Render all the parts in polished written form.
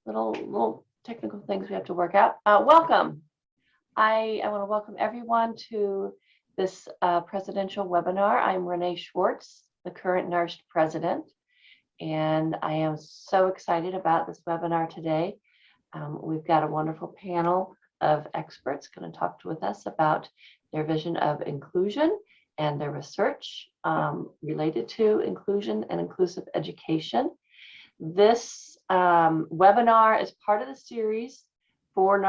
little technical things we have to work out. Welcome. I want to welcome everyone to this presidential webinar. I'm Renee Schwartz, the current NARST president, and I am so excited about this webinar today. We've got a wonderful panel of experts going to talk with us about their vision of inclusion and their research related to inclusion and inclusive education. This webinar is part of the series for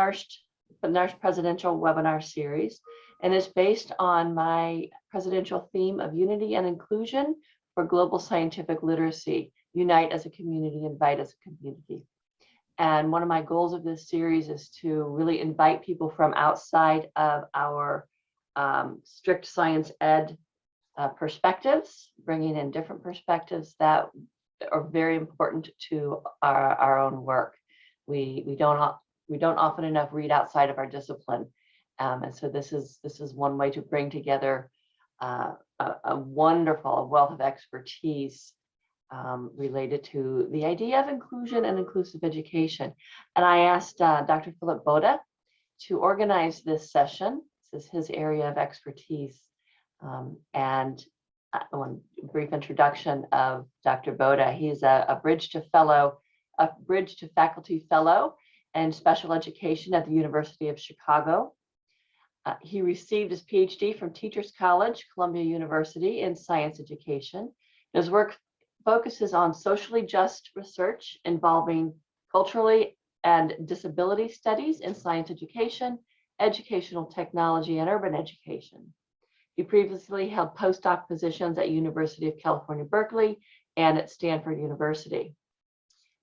the NARST Presidential Webinar Series, and is based on my presidential theme of unity and inclusion for global scientific literacy, unite as a community, invite as a community. And one of my goals of this series is to really invite people from outside of our strict science ed perspectives, bringing in different perspectives that are very important to our own work. We don't often enough read outside of our discipline, and so this is one way to bring together a wonderful wealth of expertise related to the idea of inclusion and inclusive education. And I asked Dr. Phillip Boda to organize this session. This is his area of expertise, and one brief introduction of Dr. Boda. He's a bridge to faculty fellow in special education at the University of Chicago. He received his PhD from Teachers College, Columbia University in science education. His work focuses on socially just research involving culturally and disability studies in science education, educational technology, and urban education. He previously held postdoc positions at University of California, Berkeley, and at Stanford University.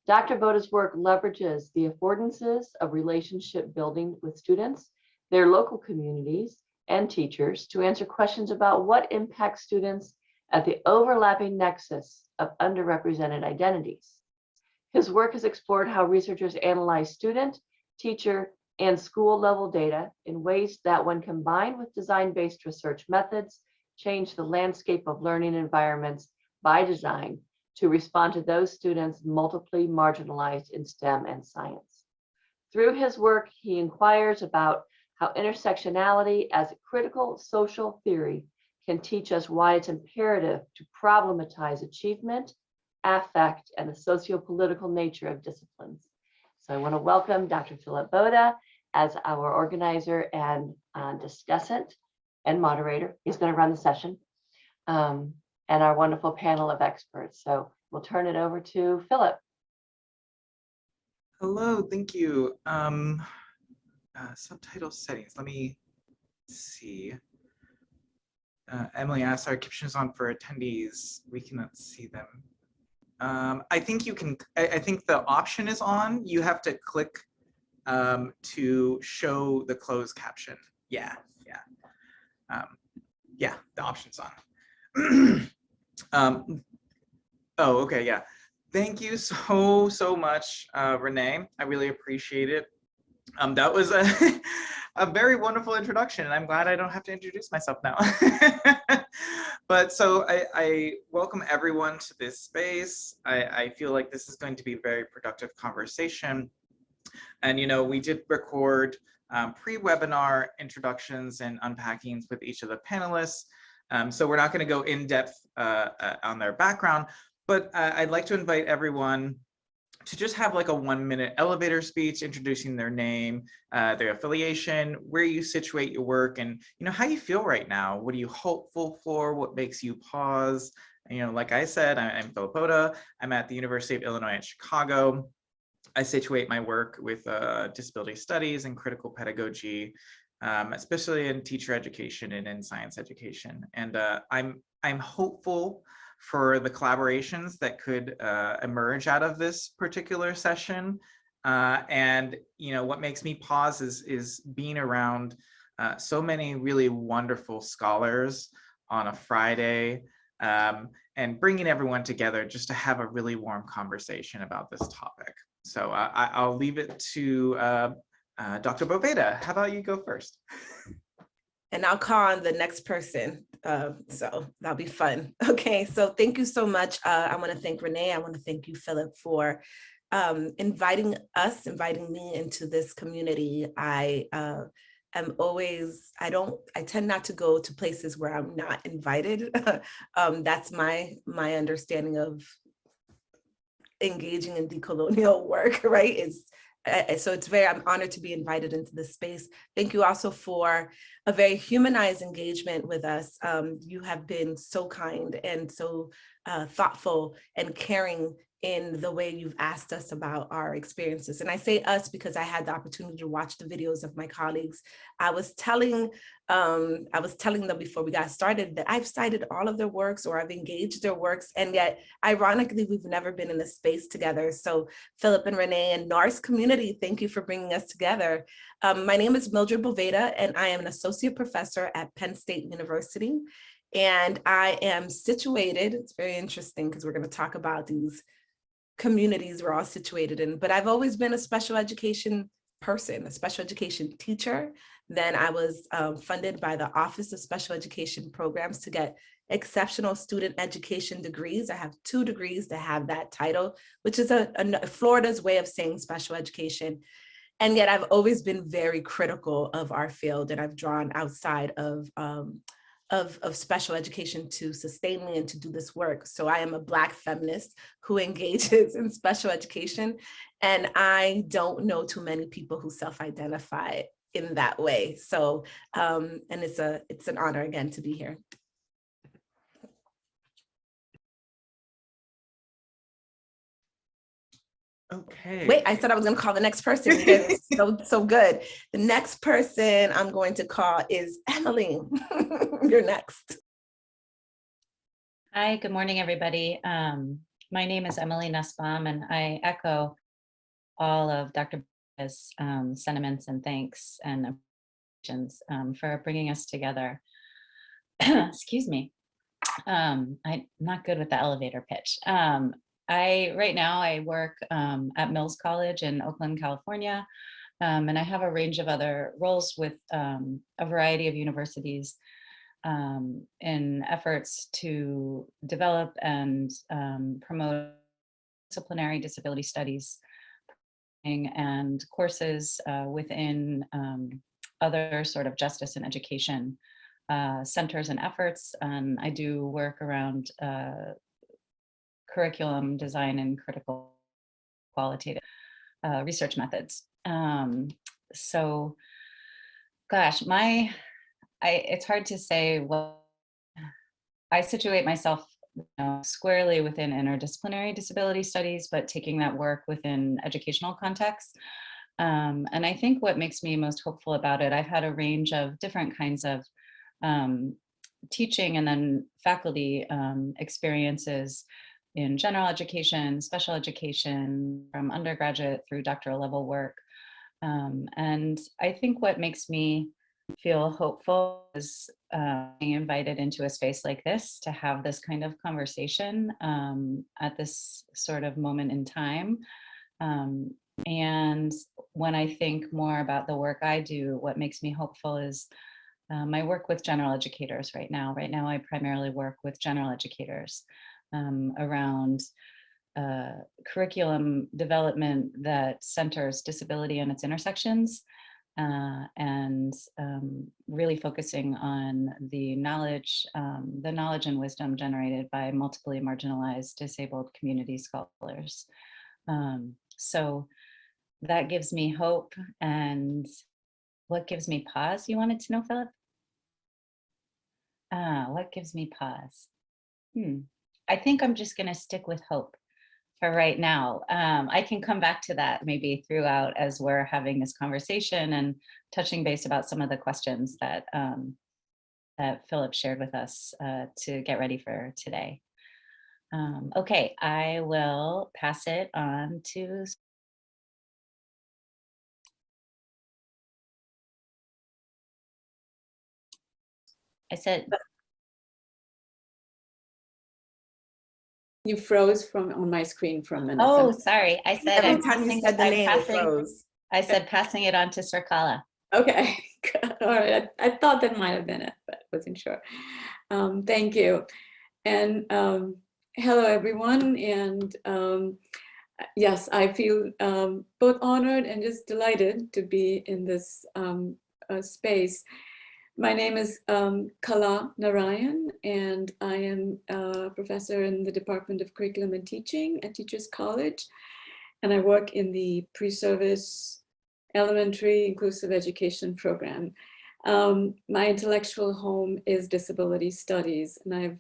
Dr. Boda's work leverages the affordances of relationship building with students, their local communities, and teachers to answer questions about what impacts students at the overlapping nexus of underrepresented identities. His work has explored how researchers analyze student, teacher, and school level data in ways that, when combined with design-based research methods, change the landscape of learning environments by design to respond to those students multiply marginalized in STEM and science. Through his work, he inquires about how intersectionality as a critical social theory can teach us why it's imperative to problematize achievement, affect, and the socio-political nature of disciplines. So I want to welcome Dr. Phillip Boda as our organizer and discussant and moderator. He's going to run the session, and our wonderful panel of experts. So we'll turn it over to Phillip. Hello, thank you. Subtitle settings, let me see. Emily asked, are captions on for attendees? We cannot see them. I think you can, I think the option is on. You have to click to show the closed caption. Yeah, the option's on. Oh, okay, yeah. Thank you so much, Renee. I really appreciate it. That was a very wonderful introduction, and I'm glad I don't have to introduce myself now. But so I welcome everyone to this space. I feel like this is going to be a very productive conversation. And, you know, we did record pre-webinar introductions and unpackings with each of the panelists. So we're not going to go in depth on their background, but I'd like to invite everyone to just have like a 1-minute elevator speech introducing their name, their affiliation, where you situate your work, and you know how you feel right now. What are you hopeful for? What makes you pause? And, you know, like I said, I'm Phillip Boda. I'm at the University of Illinois at Chicago. I situate my work with disability studies and critical pedagogy, especially in teacher education and in science education. And I'm hopeful for the collaborations that could emerge out of this particular session. And you know, what makes me pause is being around so many really wonderful scholars on a Friday, and bringing everyone together just to have a really warm conversation about this topic. So I'll leave it to Dr. Boveda. How about you go first? And I'll call on the next person. So that'll be fun. Okay, so thank you so much. I want to thank Renee. I want to thank you, Phillip, for inviting me into this community. I tend not to go to places where I'm not invited. That's my understanding of engaging in decolonial work, right? So I'm honored to be invited into this space. Thank you also for a very humanized engagement with us. You have been so kind and so thoughtful and caring in the way you've asked us about our experiences. And I say us because I had the opportunity to watch the videos of my colleagues. I was telling them before we got started that I've cited all of their works or I've engaged their works, and yet ironically, we've never been in this space together. So Phillip and Renee and NARST community, thank you for bringing us together. My name is Mildred Boveda, and I am an associate professor at Penn State University. And I am situated, it's very interesting because we're going to talk about these communities we're all situated in, but I've always been a special education person, a special education teacher. Then I was funded by the Office of Special Education Programs to get exceptional student education degrees. I have 2 degrees that have that title, which is Florida's way of saying special education. And yet I've always been very critical of our field, and I've drawn outside of special education to sustain me and to do this work. So I am a Black feminist who engages in special education, and I don't know too many people who self-identify in that way. So, and it's an honor again to be here. Okay. Wait, I said I was going to call the next person. So good. The next person I'm going to call is Emily. You're next. Hi, good morning, everybody. My name is Emily Nezbaum, and I echo all of Dr. Boda's sentiments and thanks and appreciations for bringing us together. Excuse me. I'm not good with the elevator pitch. Right now I work at Mills College in Oakland, California, and I have a range of other roles with a variety of universities in efforts to develop and promote disciplinary disability studies and courses within other sort of justice and education centers and efforts. And I do work around curriculum design and critical qualitative research methods. So, gosh, it's hard to say what I situate myself squarely within interdisciplinary disability studies, but taking that work within educational contexts. And I think what makes me most hopeful about it, I've had a range of different kinds of teaching and then faculty experiences in general education, special education, from undergraduate through doctoral level work. And I think what makes me feel hopeful is being invited into a space like this to have this kind of conversation at this sort of moment in time. And when I think more about the work I do, what makes me hopeful is my work with general educators right now. Right now, I primarily work with general educators around curriculum development that centers disability and its intersections, and really focusing on the knowledge and wisdom generated by multiply marginalized disabled community scholars. So that gives me hope. And what gives me pause, you wanted to know, Phillip? What gives me pause? I think I'm just going to stick with hope for right now. I can come back to that maybe throughout as we're having this conversation and touching base about some of the questions that that Phillip shared with us to get ready for today. Okay, I will pass it on to. I said. You froze on my screen for a minute. Oh, sorry. I said every time you said the name, it froze. I said passing it on to Sirkala. Okay, all right. I thought that might have been it, but wasn't sure. Thank you. And hello, everyone. And yes, I feel both honored and just delighted to be in this space. My name is Kamalanarayan, and I am a professor in the Department of Curriculum and Teaching at Teachers College. And I work in the pre-service elementary inclusive education program. My intellectual home is disability studies, and I've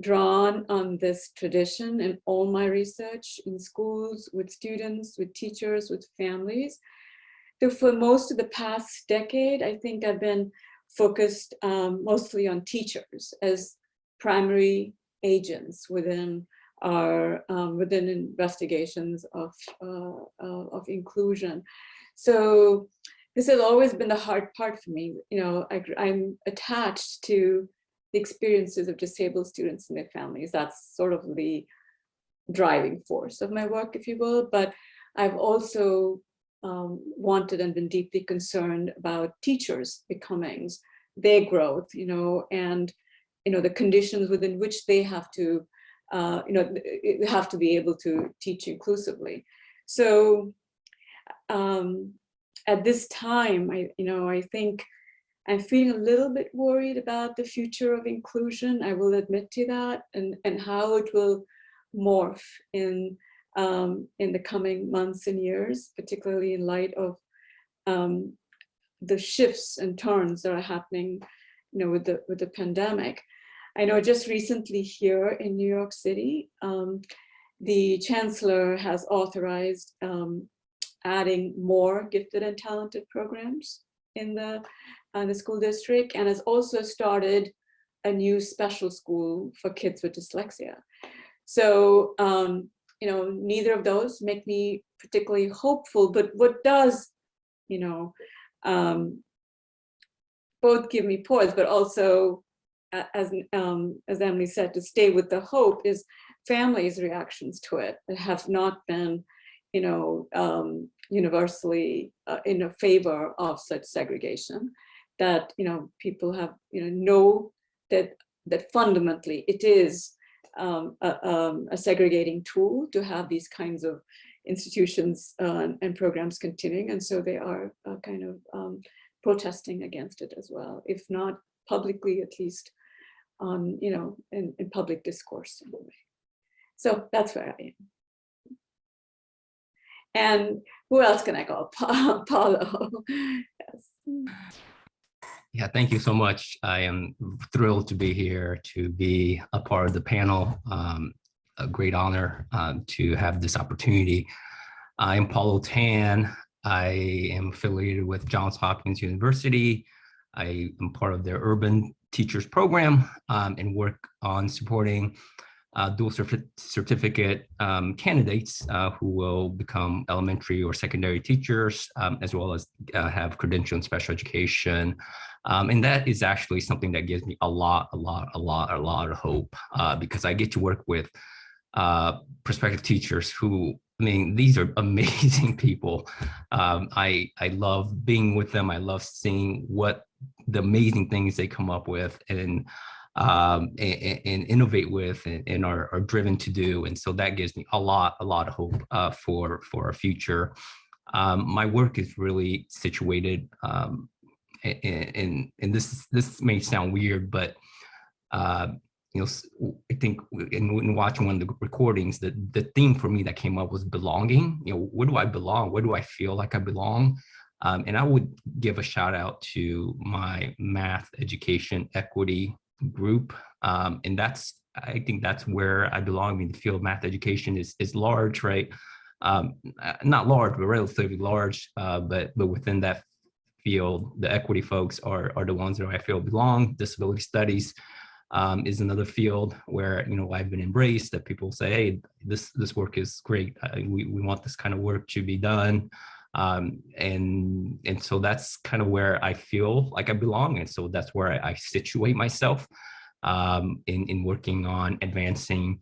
drawn on this tradition in all my research in schools, with students, with teachers, with families. So for most of the past decade, I think I've been focused mostly on teachers as primary agents within our within investigations of inclusion. So this has always been the hard part for me. You know, I'm attached to the experiences of disabled students and their families. That's sort of the driving force of my work, if you will. But I've also wanted and been deeply concerned about teachers' becomings, their growth, you know, and the conditions within which they have to, have to be able to teach inclusively. So at this time, I think I'm feeling a little bit worried about the future of inclusion. I will admit to that, and how it will morph in the coming months and years, particularly in light of the shifts and turns that are happening, with the pandemic. I know just recently here in New York City, the chancellor has authorized adding more gifted and talented programs in the school district, and has also started a new special school for kids with dyslexia. So, neither of those make me particularly hopeful, but what does, both give me pause, but also, as Emily said, to stay with the hope, is families' reactions to it that have not been, universally in favor of such segregation. That people have know that fundamentally it is a segregating tool to have these kinds of institutions and programs continuing, and so they are kind of protesting against it as well, if not publicly, at least in public discourse in a way. So that's where I am. And who else can I call? Paulo. Yes. Yeah, thank you so much. I am thrilled to be here, to be a part of the panel. A great honor to have this opportunity. I am Paulo Tan. I am affiliated with Johns Hopkins University. I am part of their urban teachers program and work on supporting dual certificate candidates who will become elementary or secondary teachers, as well as have credential in special education. And that is actually something that gives me a lot of hope, because I get to work with prospective teachers who, I mean, these are amazing people. I love being with them. I love seeing what the amazing things they come up with and innovate with and are driven to do. And so that gives me a lot of hope for our future. My work is really situated, and this may sound weird, but I think in watching one of the recordings, the theme for me that came up was belonging. Where do I belong? Where do I feel like I belong? And I would give a shout out to my math education equity group. And I think that's where I belong. I mean, the field of math education is large, right? Not large, but relatively large. But within that field, the equity folks are the ones that I feel belong. Disability studies is another field where I've been embraced, that people say, hey, this work is great. We want this kind of work to be done. And so that's kind of where I feel like I belong. And so that's where I situate myself in working on advancing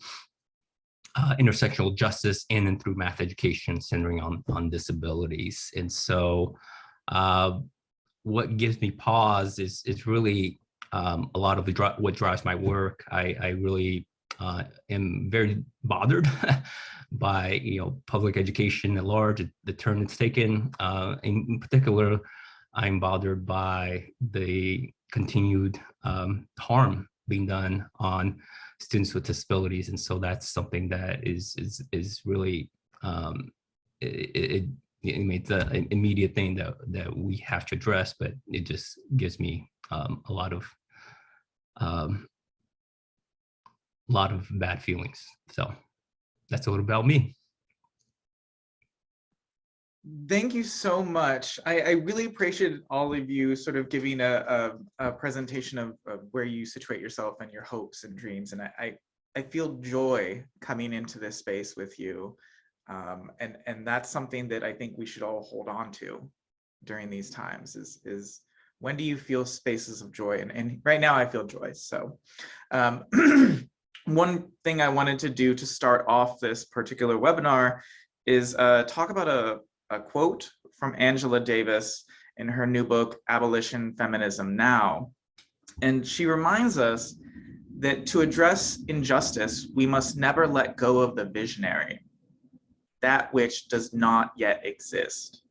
intersectional justice in and through math education, centering on disabilities. And so what gives me pause is really a lot of what drives my work. I really am very bothered by public education at large, the turn it's taken. In particular, I'm bothered by the continued harm being done on students with disabilities, and so that's something that is really it makes an immediate thing that we have to address, but it just gives me a lot of bad feelings. So that's a little about me. Thank you so much. I really appreciate all of you sort of giving a presentation of where you situate yourself and your hopes and dreams. And I feel joy coming into this space with you. And that's something that I think we should all hold on to during these times is when do you feel spaces of joy? And right now I feel joy. So one thing I wanted to do to start off this particular webinar is talk about a quote from Angela Davis in her new book, Abolition Feminism Now. And she reminds us that to address injustice, we must never let go of the visionary, that which does not yet exist.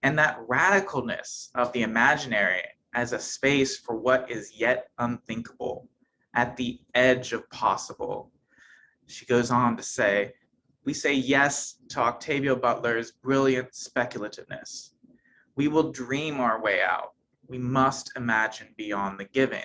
And that radicalness of the imaginary as a space for what is yet unthinkable, at the edge of possible. She goes on to say, we say yes to Octavia Butler's brilliant speculativeness. We will dream our way out. We must imagine beyond the giving.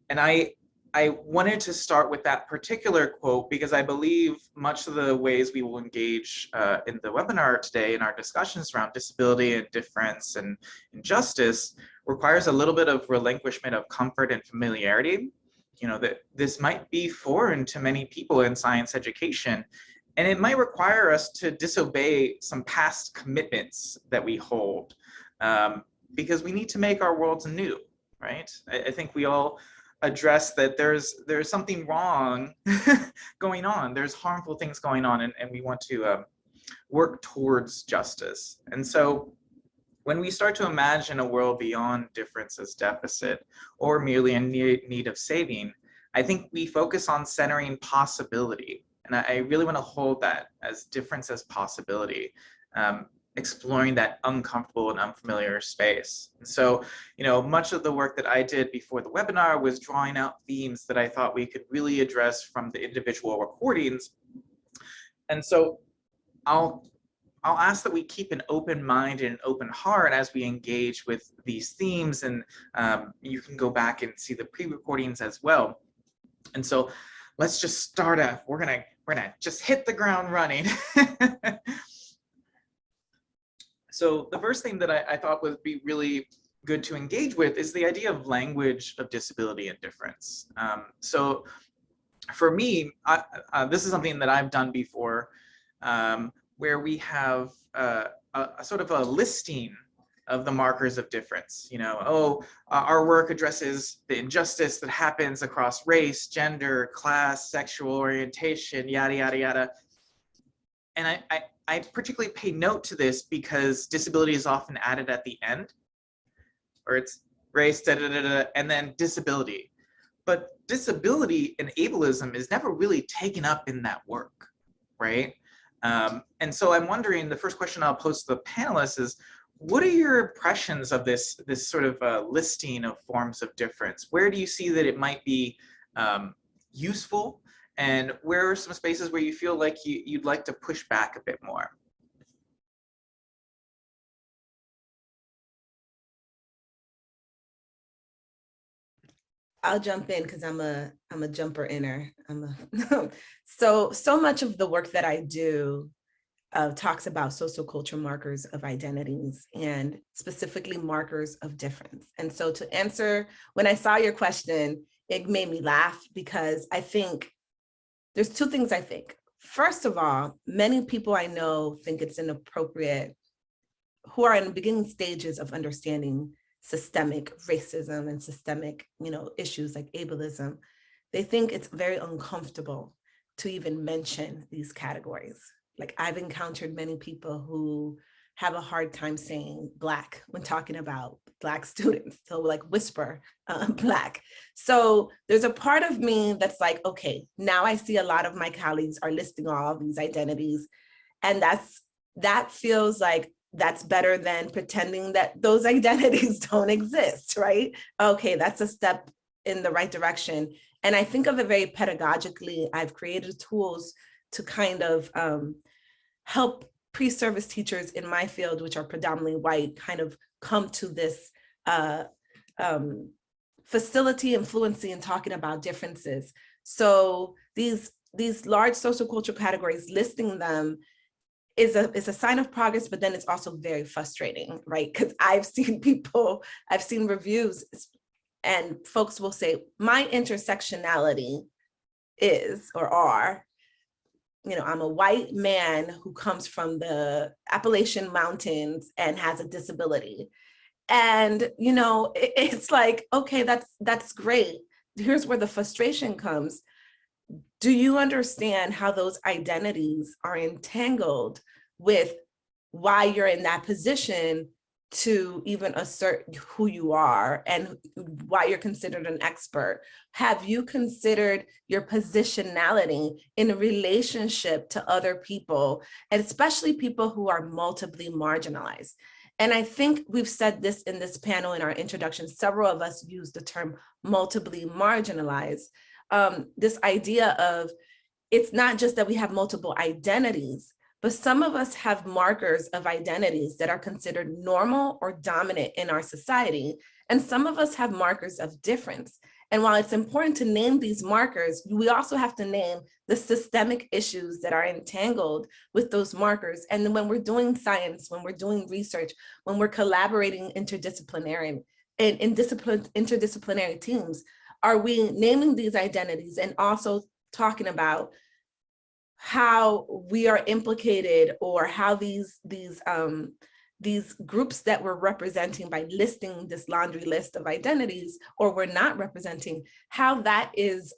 And I wanted to start with that particular quote because I believe much of the ways we will engage in the webinar today in our discussions around disability and difference and injustice requires a little bit of relinquishment of comfort and familiarity. That this might be foreign to many people in science education, and it might require us to disobey some past commitments that we hold because we need to make our worlds new, right? I think we all address that there's something wrong going on. There's harmful things going on, and we want to work towards justice. And so when we start to imagine a world beyond difference as deficit or merely in need of saving, I think we focus on centering possibility. And I really want to hold that as difference as possibility, exploring that uncomfortable and unfamiliar space. And so, much of the work that I did before the webinar was drawing out themes that I thought we could really address from the individual recordings. And so I'll ask that we keep an open mind and an open heart as we engage with these themes, and you can go back and see the pre-recordings as well. And so let's just start off. We're gonna just hit the ground running. So the first thing that I thought would be really good to engage with is the idea of language of disability and difference. So for me, this is something that I've done before, where we have a sort of a listing of the markers of difference. Our work addresses the injustice that happens across race, gender, class, sexual orientation, yada, yada, yada. And I particularly pay note to this because disability is often added at the end, or it's race, da, da, da, da, and then disability. But disability and ableism is never really taken up in that work, right? And so I'm wondering, the first question I'll pose to the panelists is, what are your impressions of this sort of listing of forms of difference? Where do you see that it might be useful? And where are some spaces where you feel like you'd like to push back a bit more? I'll jump in because I'm a jumper inner. So much of the work that I do talks about sociocultural markers of identities and specifically markers of difference. And so to answer, when I saw your question, it made me laugh because I think there's two things I think. First of all, many people I know think it's inappropriate, who are in the beginning stages of understanding systemic racism and systemic, issues like ableism. They think it's very uncomfortable to even mention these categories. Like I've encountered many people who have a hard time saying Black when talking about Black students. So like whisper Black. So there's a part of me that's like, okay, now I see a lot of my colleagues are listing all of these identities. And that feels like that's better than pretending that those identities don't exist, right? Okay, that's a step in the right direction. And I think of it very pedagogically. I've created tools to kind of help pre-service teachers in my field, which are predominantly white, kind of come to this facility and fluency in talking about differences. So these large social cultural categories, listing them is a sign of progress, but then it's also very frustrating, right? Because I've seen reviews and folks will say, my intersectionality is or are, I'm a white man who comes from the Appalachian Mountains and has a disability. And, it's like, okay, that's great. Here's where the frustration comes. Do you understand how those identities are entangled with why you're in that position to even assert who you are and why you're considered an expert? Have you considered your positionality in a relationship to other people, and especially people who are multiply marginalized? And I think we've said this in this panel in our introduction, several of us use the term multiply marginalized. This idea of, it's not just that we have multiple identities, but some of us have markers of identities that are considered normal or dominant in our society. And some of us have markers of difference. And while it's important to name these markers, we also have to name the systemic issues that are entangled with those markers. And then when we're doing science, when we're doing research, when we're collaborating interdisciplinary interdisciplinary teams, are we naming these identities and also talking about how we are implicated, or how these groups that we're representing by listing this laundry list of identities, or we're not representing, how that is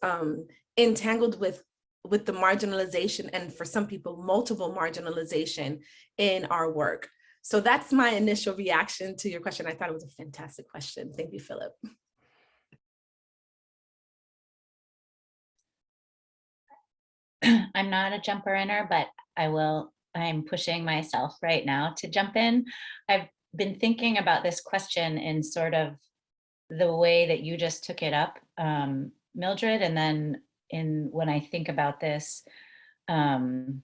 entangled with the marginalization, and for some people, multiple marginalization in our work. So that's my initial reaction to your question. I thought it was a fantastic question. Thank you, Phillip. I'm not a jumper inner, but I'm pushing myself right now to jump in. I've been thinking about this question in sort of the way that you just took it up, Mildred, and then when I think about this and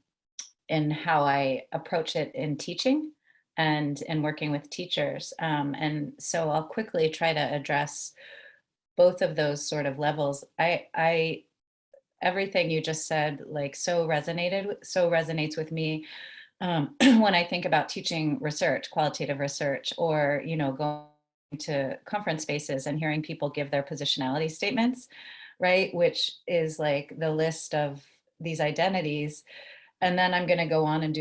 how I approach it in teaching and in working with teachers. And so I'll quickly try to address both of those sort of levels. Everything you just said, like, so resonates with me when I think about teaching research, qualitative research, or, going to conference spaces and hearing people give their positionality statements, right? Which is like the list of these identities. And then I'm going to go on and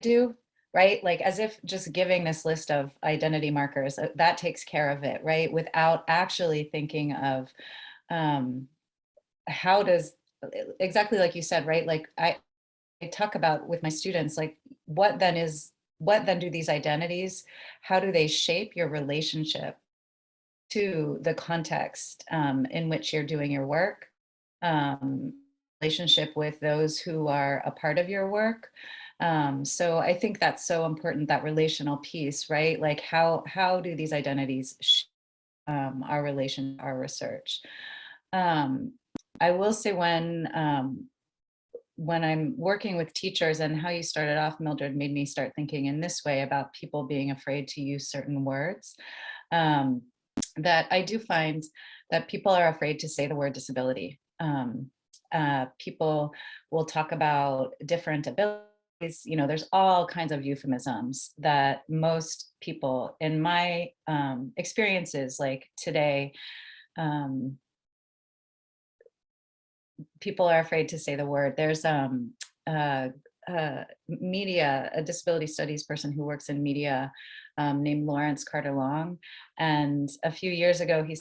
do, right? Like, as if just giving this list of identity markers, that takes care of it, right? Without actually thinking of, how does, exactly like you said, right? Like I talk about with my students, like what then do these identities, how do they shape your relationship to the context in which you're doing your work, relationship with those who are a part of your work. So I think that's so important, that relational piece, right? Like how do these identities shape our relation, our research? I will say when I'm working with teachers, and how you started off, Mildred, made me start thinking in this way about people being afraid to use certain words, that I do find that people are afraid to say the word disability. People will talk about different abilities. There's all kinds of euphemisms that most people, in my experiences, like today, people are afraid to say the word. There's a disability studies person who works in media named Lawrence Carter Long. And a few years ago, he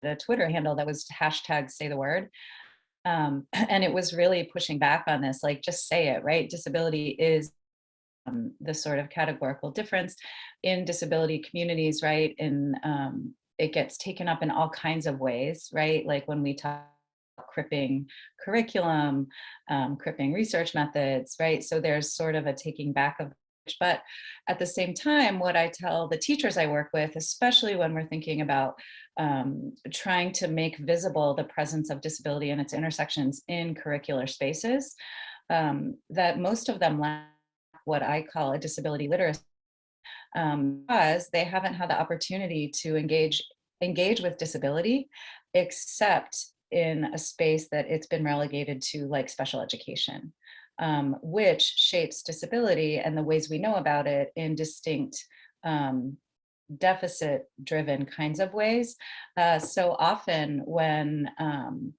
had a Twitter handle that was #SayTheWord. And it was really pushing back on this, like, just say it, right? Disability is the sort of categorical difference in disability communities, right? And it gets taken up in all kinds of ways, right? Like when we talk about cripping curriculum, cripping research methods, right? So there's sort of a taking back of, but at the same time, what I tell the teachers I work with, especially when we're thinking about trying to make visible the presence of disability and its intersections in curricular spaces, that most of them lack what I call a disability literacy, because they haven't had the opportunity to engage with disability, except in a space that it's been relegated to, like special education, which shapes disability and the ways we know about it in distinct deficit-driven kinds of ways. So often when I'm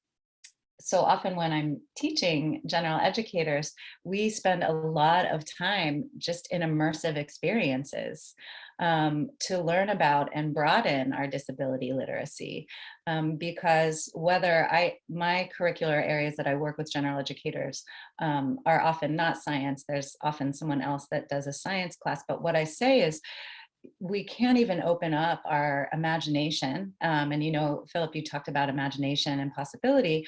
teaching general educators, we spend a lot of time just in immersive experiences to learn about and broaden our disability literacy. Because whether my curricular areas that I work with general educators are often not science, there's often someone else that does a science class, but what I say is, we can't even open up our imagination. And you know, Phillip, you talked about imagination and possibility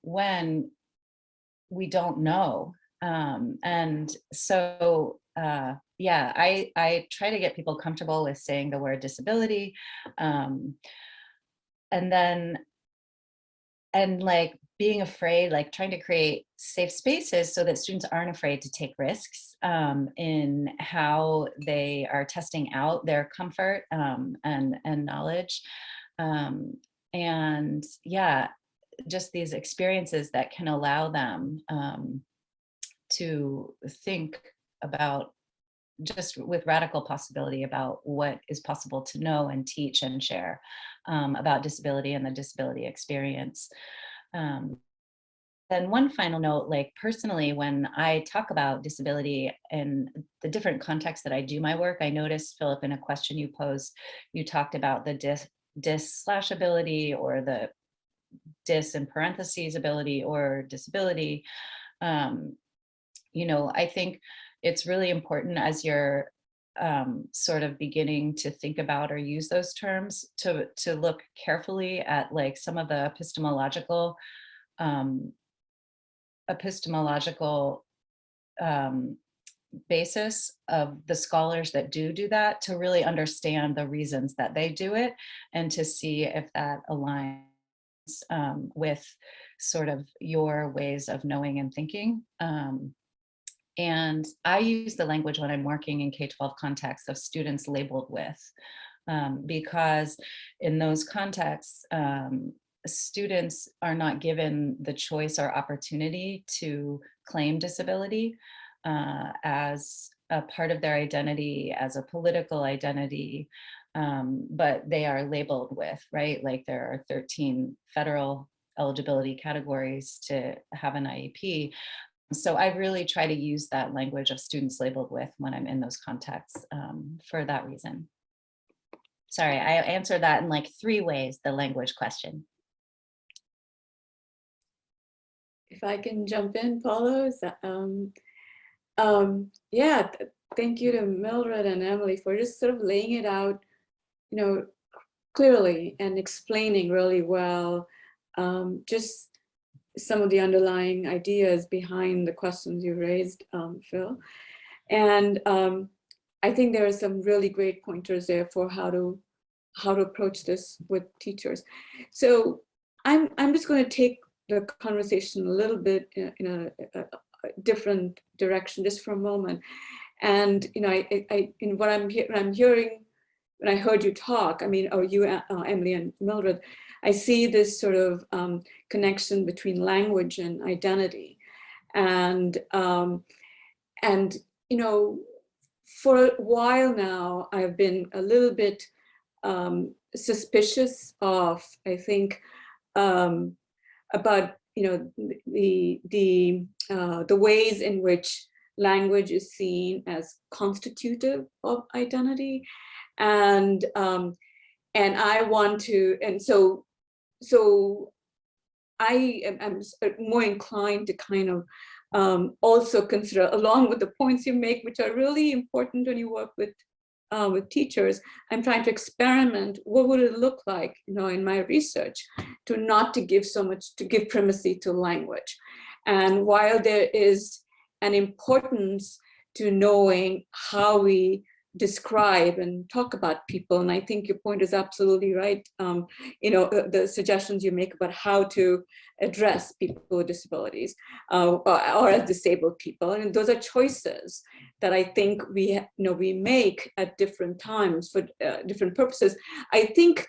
when we don't know. And so, yeah, I try to get people comfortable with saying the word disability. And like being afraid, like trying to create safe spaces so that students aren't afraid to take risks in how they are testing out their comfort and knowledge. And yeah, just these experiences that can allow them to think about, just with radical possibility, about what is possible to know and teach and share about disability and the disability experience. Then one final note, like personally, when I talk about disability in the different contexts that I do my work, I noticed, Phillip, in a question you posed, you talked about the dis/ability, or the dis in parentheses ability, or disability. You know, I think it's really important as you're sort of beginning to think about or use those terms to look carefully at like some of the epistemological basis of the scholars that do that, to really understand the reasons that they do it, and to see if that aligns with sort of your ways of knowing and thinking. And I use the language when I'm working in K-12 contexts of students labeled with, because in those contexts, students are not given the choice or opportunity to claim disability as a part of their identity, as a political identity, but they are labeled with, right? Like there are 13 federal eligibility categories to have an IEP. So I really try to use that language of students labeled with when I'm in those contexts for that reason. Sorry, I answered that in like 3 ways, the language question. If I can jump in, Paulo, is that, yeah, thank you to Mildred and Emily for just sort of laying it out, you know, clearly and explaining really well, just some of the underlying ideas behind the questions you raised, Phil. And I think there are some really great pointers there for how to approach this with teachers. So I'm just going to take the conversation a little bit in a different direction just for a moment. And you know, in what I'm hearing when I heard you talk, I mean, or you, Emily and Mildred, I see this sort of connection between language and identity, and you know, for a while now, I've been a little bit suspicious of, I think, about, you know, the ways in which language is seen as constitutive of identity, and I want to, and so I am more inclined to kind of also consider, along with the points you make, which are really important when you work with teachers, I'm trying to experiment. What would it look like, in my research, to give primacy to language? And while there is an importance to knowing how we describe and talk about people, and I think your point is absolutely right. The suggestions you make about how to address people with disabilities or as disabled people, and those are choices that I think we make at different times for different purposes. I think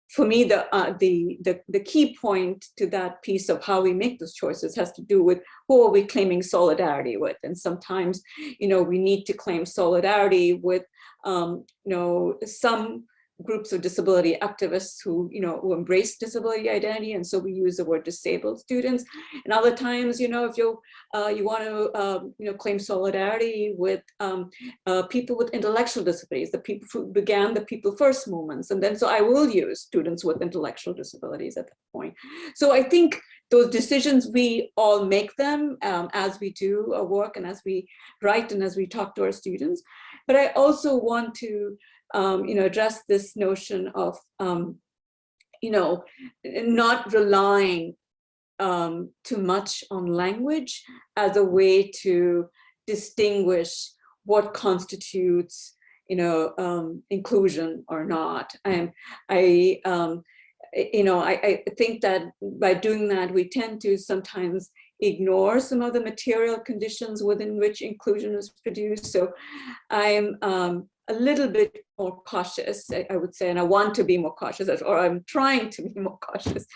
for me, the key point to that piece of how we make those choices has to do with who are we claiming solidarity with. And sometimes, we need to claim solidarity with, some groups of disability activists who embrace disability identity, and so we use the word disabled students. And other times, if you want to claim solidarity with people with intellectual disabilities, the people who began the People First movements, and then so I will use students with intellectual disabilities at that point. So I think those decisions, we all make them as we do our work and as we write and as we talk to our students. But I also want to address this notion of, not relying too much on language as a way to distinguish what constitutes, inclusion or not. I think that by doing that, we tend to sometimes ignore some of the material conditions within which inclusion is produced. So I'm a little bit more cautious, I would say, and I want to be more cautious, or I'm trying to be more cautious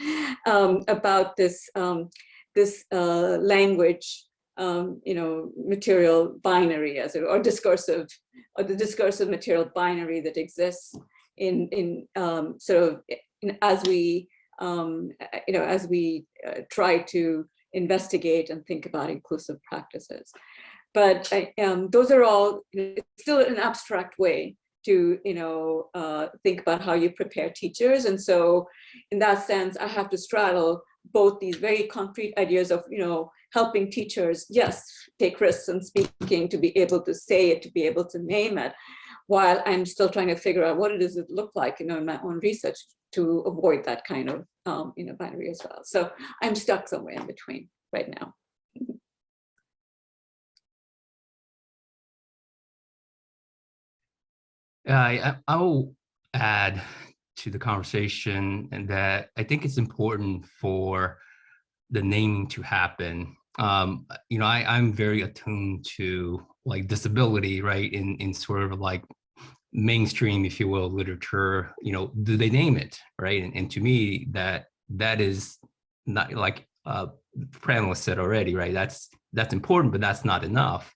about this language, material binary, or the discursive material binary that exists as we try to investigate and think about inclusive practices. But those are all, it's still an abstract way to think about how you prepare teachers. And so in that sense, I have to straddle both these very concrete ideas of helping teachers, yes, take risks and speaking, to be able to say it, to be able to name it, while I'm still trying to figure out what it does it look like in my own research to avoid that kind of binary as well. So I'm stuck somewhere in between right now. I'll add to the conversation, and that I think it's important for the naming to happen. I'm very attuned to like disability, right? In sort of like mainstream, if you will, literature. Do they name it, right? And to me, that is not, like panelists said already, right? That's important, but that's not enough.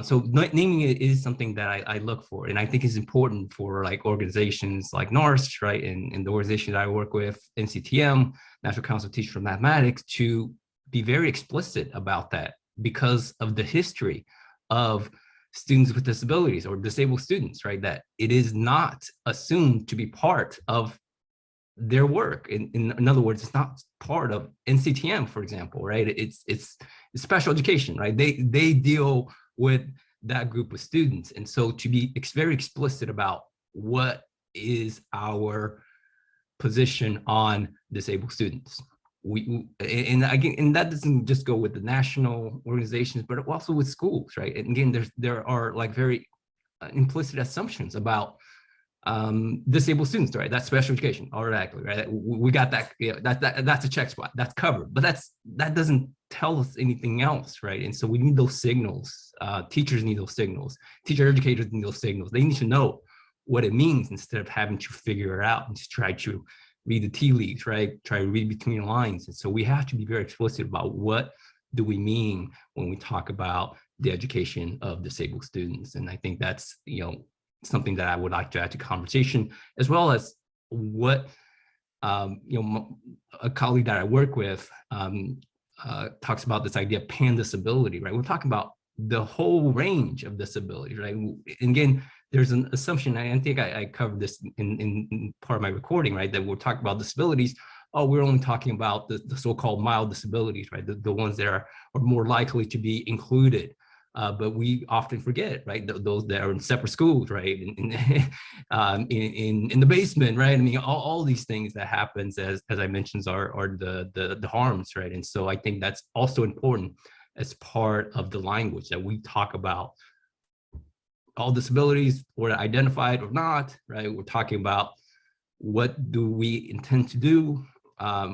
So naming it is something that I look for, and I think it's important for like organizations like NARST, right, and the organization that I work with, NCTM, National Council of Teachers for Mathematics, to be very explicit about that, because of the history of students with disabilities or disabled students, right, that it is not assumed to be part of their work. In other words, it's not part of NCTM, for example, right? It's special education, right? They deal with that group of students. And so to be very explicit about what is our position on disabled students. And that doesn't just go with the national organizations, but also with schools, right? And again, there are like very implicit assumptions about disabled students, right? That's special education automatically, right? We got that, that's a check spot, that's covered, but that doesn't tell us anything else, right? And so we need those signals. Teachers need those signals. Teacher educators need those signals. They need to know what it means instead of having to figure it out and just try to read the tea leaves, right? Try to read between the lines. And so we have to be very explicit about what do we mean when we talk about the education of disabled students. And I think that's, something that I would like to add to conversation, as well as what, a colleague that I work with talks about this idea of pan-disability, right? We're talking about the whole range of disabilities, right? And again, there's an assumption, I think I covered this in part of my recording, right? That we're talking about disabilities, oh, we're only talking about the so-called mild disabilities, right? The ones that are more likely to be included. But we often forget, right? Those that are in separate schools, right? In the basement, right? I mean, all these things that happens, as I mentioned, are the harms, right? And so I think that's also important as part of the language that we talk about all disabilities, whether identified or not, right? We're talking about what do we intend to do?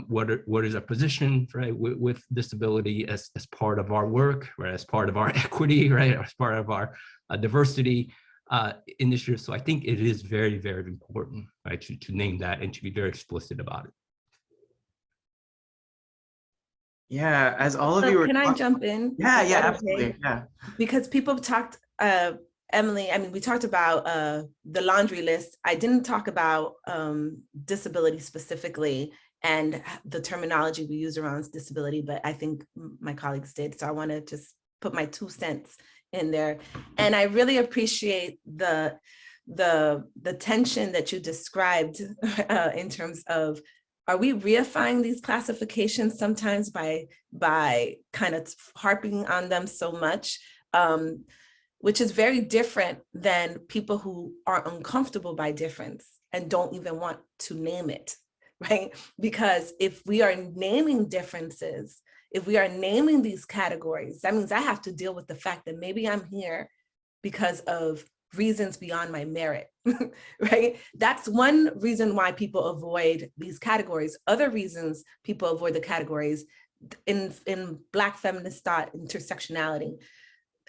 What is our position, right, with disability as part of our work, right, as part of our equity, right, as part of our diversity initiative. So I think it is very, very important, right, to name that and to be very explicit about it. Yeah, as all of So you were can I talking- jump in? Yeah, Is yeah, that absolutely. okay? Yeah. Because people talked, Emily, I mean, we talked about the laundry list. I didn't talk about disability specifically and the terminology we use around disability, but I think my colleagues did. So I want to just put my 2 cents in there. And I really appreciate the tension that you described in terms of, are we reifying these classifications sometimes by kind of harping on them so much? Which is very different than people who are uncomfortable by difference and don't even want to name it, right? Because if we are naming differences, if we are naming these categories, that means I have to deal with the fact that maybe I'm here because of reasons beyond my merit, right? That's one reason why people avoid these categories. Other reasons people avoid the categories in Black feminist thought, intersectionality,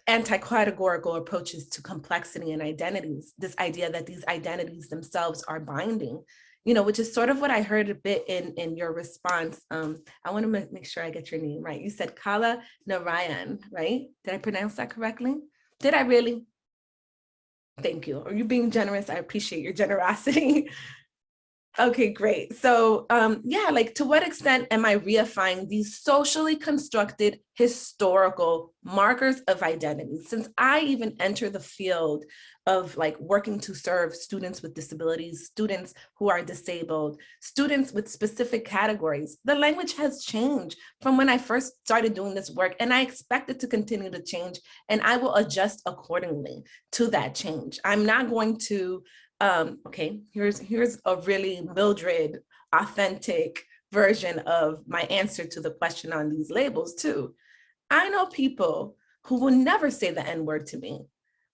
anti-categorical approaches to complexity and identities, this idea that these identities themselves are binding, you know, which is sort of what I heard a bit in your response. I want to make sure I get your name right. You said Kamalanarayan, right? Did I pronounce that correctly? Did I really? Thank you. Are you being generous? I appreciate your generosity. Okay, great. So yeah, like to what extent am I reifying these socially constructed historical markers of identity? Since I even enter the field of like working to serve students with disabilities, students who are disabled, students with specific categories, the language has changed from when I first started doing this work, and I expect it to continue to change, and I will adjust accordingly to that change. I'm not going to okay, here's a really Mildred authentic version of my answer to the question on these labels too. I know people who will never say the N-word to me,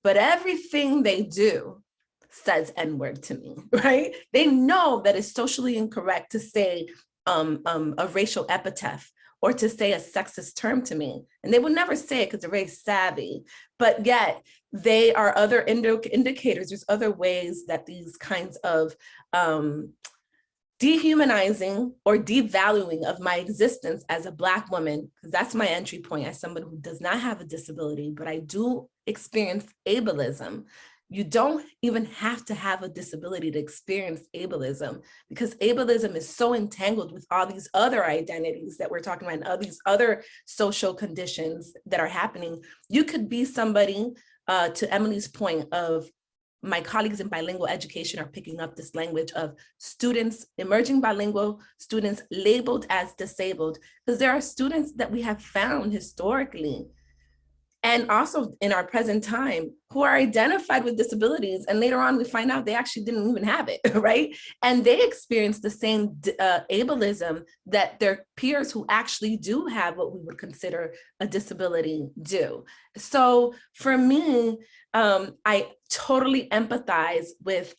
but everything they do says N-word to me, right? They know that it's socially incorrect to say a racial epithet or to say a sexist term to me. And they will never say it because they're very savvy, but yet they are other indicators. There's other ways that these kinds of dehumanizing or devaluing of my existence as a Black woman, because that's my entry point as someone who does not have a disability, but I do experience ableism. You don't even have to have a disability to experience ableism, because ableism is so entangled with all these other identities that we're talking about and all these other social conditions that are happening. You could be somebody, to Emily's point of my colleagues in bilingual education are picking up this language of students, emerging bilingual students labeled as disabled, because there are students that we have found historically and also in our present time who are identified with disabilities, and later on we find out they actually didn't even have it, right? And they experience the same ableism that their peers who actually do have what we would consider a disability do. So for me, I totally empathize with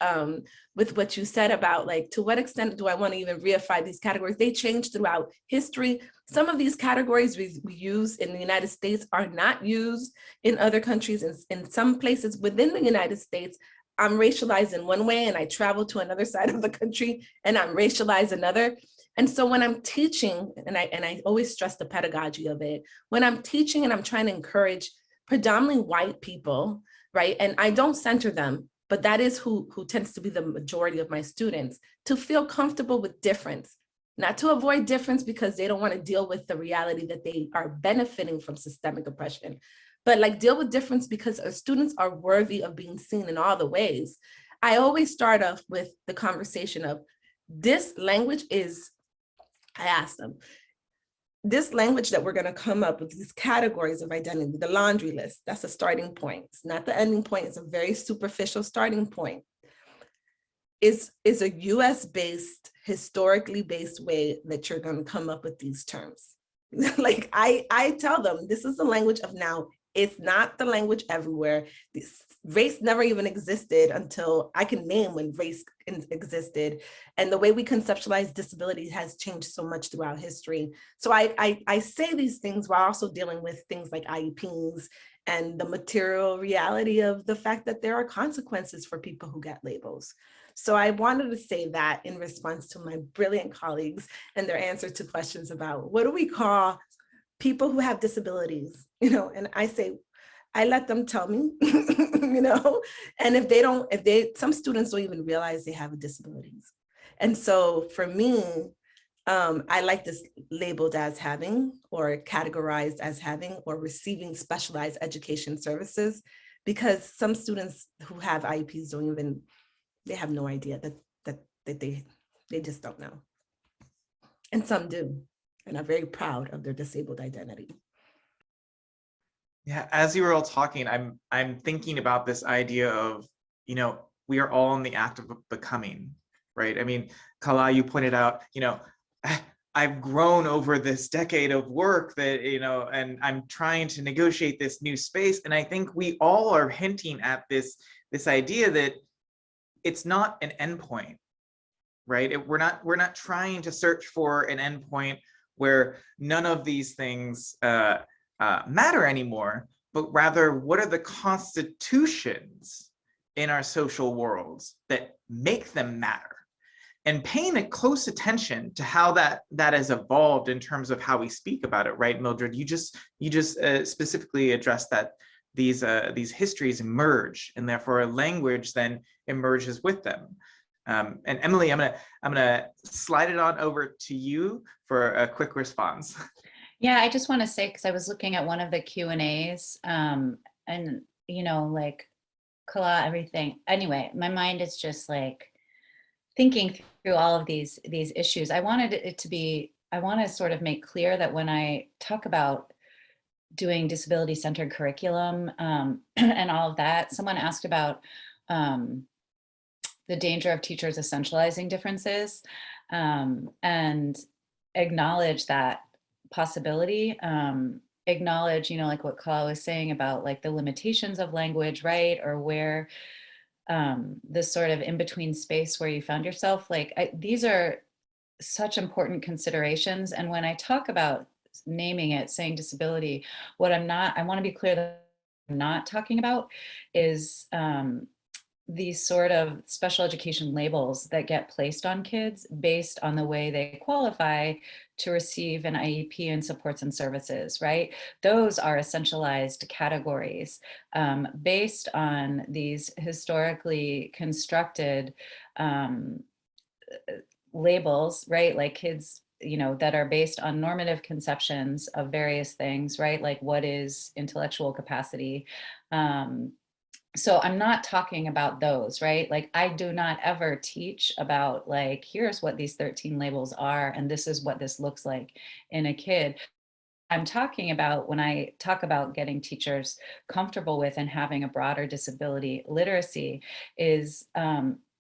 what you said about like, to what extent do I want to even reify these categories? They change throughout history. Some of these categories we use in the United States are not used in other countries. In some places within the United States, I'm racialized in one way and I travel to another side of the country and I'm racialized another. And so when I'm teaching, and I always stress the pedagogy of it, when I'm teaching and I'm trying to encourage predominantly white people, right? And I don't center them, but that is who tends to be the majority of my students, to feel comfortable with difference, not to avoid difference because they don't want to deal with the reality that they are benefiting from systemic oppression, but like deal with difference because our students are worthy of being seen in all the ways. I always start off with the conversation of this language is I asked them, this language that we're going to come up with, these categories of identity, the laundry list, that's a starting point. It's not the ending point. It's a very superficial starting point. Is a US-based, historically based way that you're going to come up with these terms. Like I tell them, this is the language of now. It's not the language everywhere. Race never even existed until I can name when race existed. And the way we conceptualize disability has changed so much throughout history. So I say these things while also dealing with things like IEPs and the material reality of the fact that there are consequences for people who get labels. So I wanted to say that in response to my brilliant colleagues and their answer to questions about what do we call people who have disabilities, you know, and I say, I let them tell me, you know, and some students don't even realize they have disabilities. And so for me, I like this labeled as having or categorized as having or receiving specialized education services, because some students who have IEPs don't even, they have no idea that they just don't know. And some do, and are very proud of their disabled identity. Yeah, as you were all talking, I'm thinking about this idea of, you know, we are all in the act of becoming, right? I mean, Kala, you pointed out, you know, I've grown over this decade of work that, you know, and I'm trying to negotiate this new space. And I think we all are hinting at this idea that it's not an endpoint, right? We're not trying to search for an endpoint where none of these things matter anymore, but rather what are the constitutions in our social worlds that make them matter? And paying a close attention to how that has evolved in terms of how we speak about it, right, Mildred? You just specifically addressed that these histories emerge, and therefore a language then emerges with them. And Emily, I'm gonna slide it on over to you for a quick response. Yeah, I just want to say, because I was looking at one of the Q&As, and you know, like Kala, everything. Anyway, my mind is just like thinking through all of these issues. I want to sort of make clear that when I talk about doing disability-centered curriculum and all of that, someone asked about the danger of teachers essentializing differences, and acknowledge that possibility, acknowledge, you know, like what Kala was saying about like the limitations of language, right? Or where this sort of in-between space where you found yourself, like these are such important considerations. And when I talk about naming it, saying disability, what I want to be clear that I'm not talking about is these sort of special education labels that get placed on kids based on the way they qualify to receive an IEP and supports and services, right? Those are essentialized categories based on these historically constructed labels, right? Like kids, you know, that are based on normative conceptions of various things, right? Like what is intellectual capacity? So I'm not talking about those, right? Like I do not ever teach about like, here's what these 13 labels are, and this is what this looks like in a kid. I'm talking about, when I talk about getting teachers comfortable with and having a broader disability literacy, is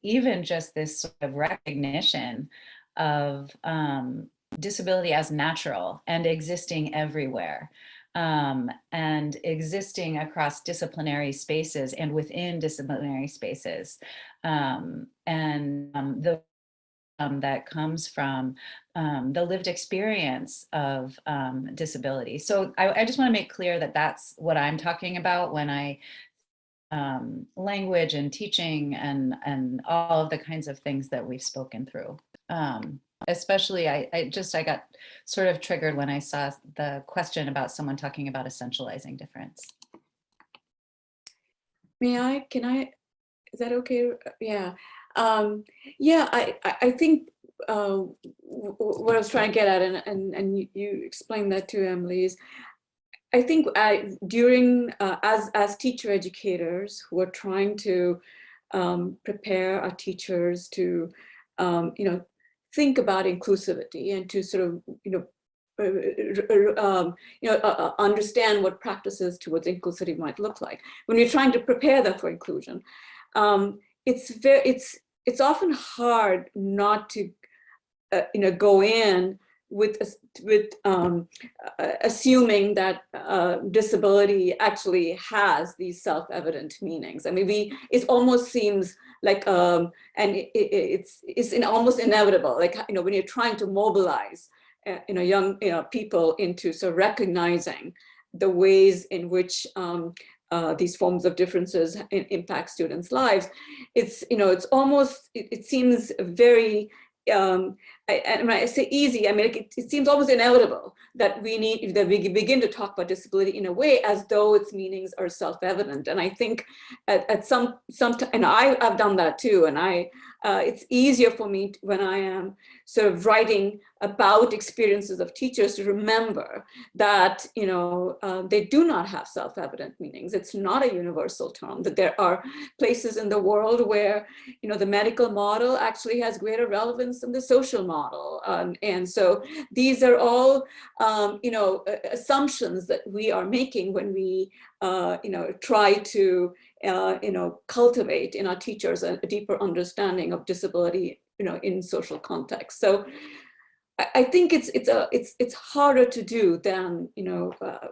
even just this sort of recognition of disability as natural and existing everywhere. And existing across disciplinary spaces and within disciplinary spaces. That comes from the lived experience of disability. So I just want to make clear that that's what I'm talking about when I language and teaching and all of the kinds of things that we've spoken through. Especially, I got sort of triggered when I saw the question about someone talking about essentializing difference. Is that okay? Yeah. Yeah, I think what I was trying to get at, and you explained that too, Emily, is I think during, as teacher educators who are trying to prepare our teachers to, you know, think about inclusivity and to sort of, understand what practices towards inclusivity might look like. When we're trying to prepare them for inclusion, it's often hard not to, go in with assuming that disability actually has these self-evident meanings. I mean, it almost seems like, and it's almost inevitable. Like, when you're trying to mobilize, young people into sort of recognizing the ways in which these forms of differences impact students' lives, it's almost, it seems very, and when I say easy, I mean, it seems almost inevitable that we begin to talk about disability in a way as though its meanings are self-evident. And I think at some time, and I've done that too, and it's easier for me when I am sort of writing about experiences of teachers to remember that, they do not have self-evident meanings. It's not a universal term, that there are places in the world where, the medical model actually has greater relevance than the social model. And so these are all, assumptions that we are making when we, try to, cultivate in our teachers a deeper understanding of disability, in social context. So I think it's harder to do than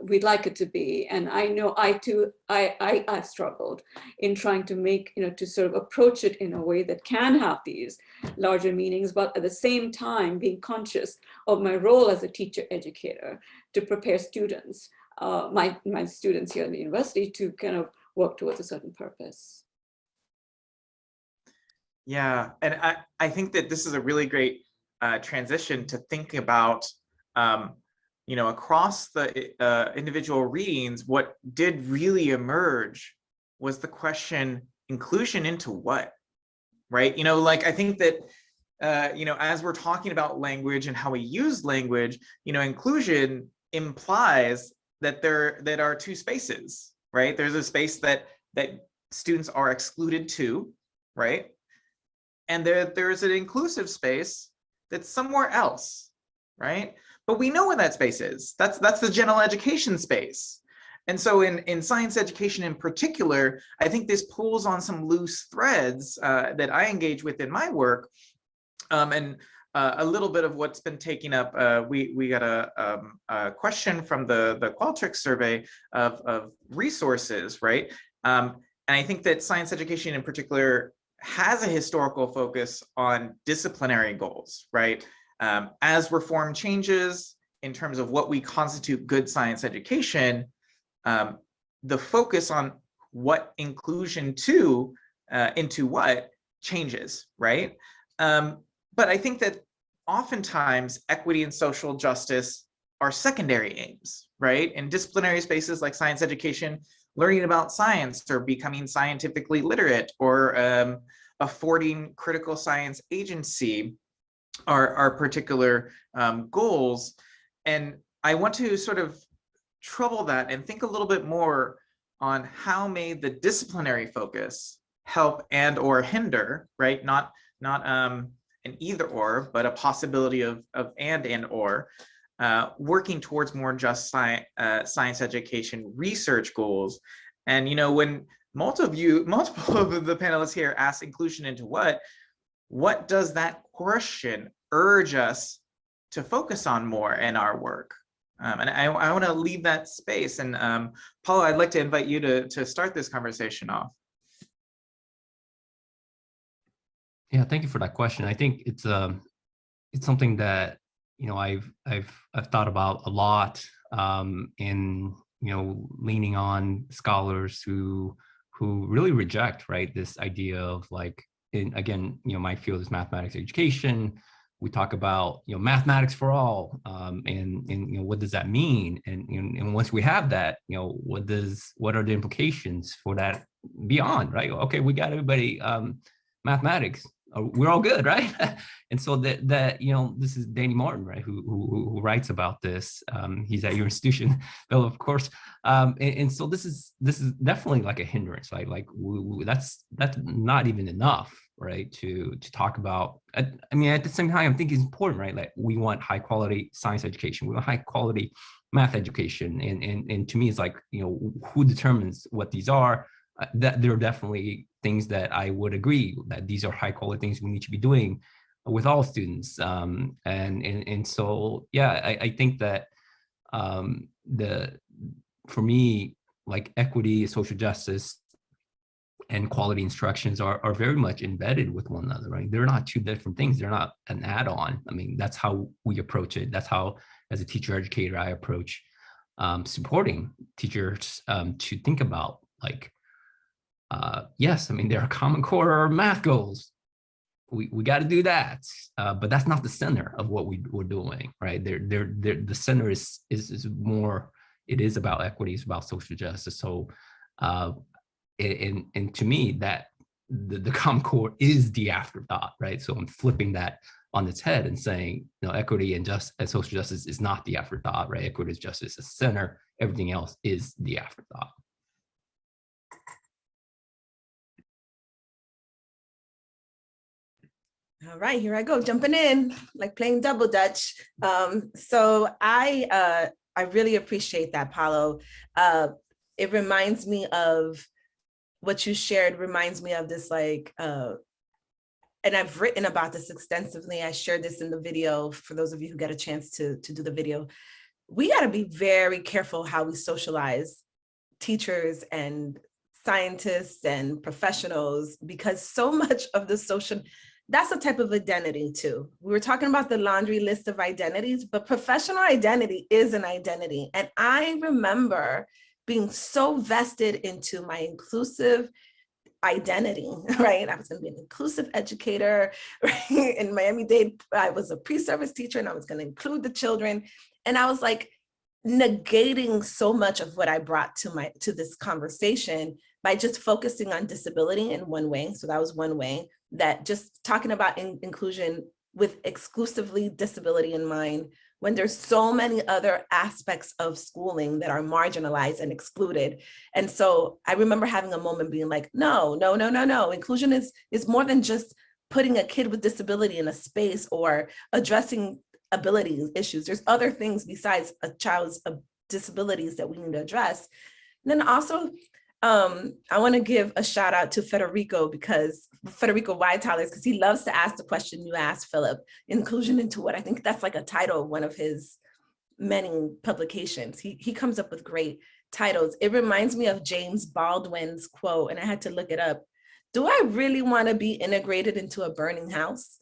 we'd like it to be, and I know I've struggled in trying to make to sort of approach it in a way that can have these larger meanings, but at the same time being conscious of my role as a teacher educator to prepare students, my students here in the university, to kind of work towards a certain purpose. Yeah, and I think that this is a really great transition to think about, across the individual readings, what did really emerge was the question, inclusion into what, right? Like, I think that, as we're talking about language and how we use language, inclusion implies that there are two spaces, right? There's a space that students are excluded to, right? And there's an inclusive space that's somewhere else, right? But we know where that space is. That's the general education space. And so in science education in particular, I think this pulls on some loose threads that I engage with in my work. And a little bit of what's been taking up, we got a question from the Qualtrics survey of resources, right? And I think that science education in particular has a historical focus on disciplinary goals, right? As reform changes in terms of what we constitute good science education, the focus on what inclusion into what changes, right? But I think that oftentimes equity and social justice are secondary aims, right? In disciplinary spaces like science education, learning about science or becoming scientifically literate or affording critical science agency are particular goals. And I want to sort of trouble that and think a little bit more on how may the disciplinary focus help and or hinder, right? Not an either or, but a possibility of and or, working towards more just science education research goals. And when multiple of the panelists here ask inclusion into what does that question urge us to focus on more in our work? And I want to leave that space. And Paulo, I'd like to invite you to start this conversation off. Yeah, thank you for that question. I think it's something that I've thought about a lot, in leaning on scholars who really reject, right, this idea of like, again, my field is mathematics education. We talk about mathematics for all, and what does that mean? And once we have that, what are the implications for that beyond, right? Okay, we got everybody mathematics. We're all good, right? And so that this is Danny Martin, right, who writes about this. He's at your institution, Phillip, of course. And so this is definitely like a hindrance, right? Like that's not even enough right? To talk about, I mean, at the same time, I think it's important, right? Like we want high quality science education, we want high quality math education. And to me, it's like, you know, who determines what these are? That there are definitely things that I would agree that these are high quality things we need to be doing with all students. And so, yeah, I think that for me, like equity, social justice, and quality instructions are very much embedded with one another, right? They're not two different things. They're not an add-on. I mean, that's how we approach it. That's how, as a teacher educator, I approach supporting teachers to think about, like, yes, I mean, there are Common Core math goals. We got to do that, but that's not the center of what we're doing, right? The center is more. It is about equity. It's about social justice. So, and to me, that the Common Core is the afterthought, right? So I'm flipping that on its head and saying, you know, equity and social justice is not the afterthought, right? Equity is justice is the center. Everything else is the afterthought. All right, here I go, jumping in, like playing double dutch. So I really appreciate that, Paulo. It reminds me of what you shared, reminds me of this, like, and I've written about this extensively. I shared this in the video for those of you who get a chance to do the video. We got to be very careful how we socialize teachers and scientists and professionals, because so much of the social, that's a type of identity too. We were talking about the laundry list of identities, but professional identity is an identity. And I remember being so vested into my inclusive identity, right? I was going to be an inclusive educator, right? In Miami-Dade, I was a pre-service teacher and I was going to include the children. And I was like negating so much of what I brought to this conversation by just focusing on disability in one way. So that was one way, that just talking about inclusion with exclusively disability in mind, when there's so many other aspects of schooling that are marginalized and excluded. And so I remember having a moment being like, no. Inclusion is more than just putting a kid with disability in a space or addressing ability issues. There's other things besides a child's disabilities that we need to address. And then also, I want to give a shout out to Federico Whitehallers, because he loves to ask the question you asked, Philip, inclusion into what? I think that's like a title of one of his many publications. He comes up with great titles. It reminds me of James Baldwin's quote, and I had to look it up. Do I really want to be integrated into a burning house?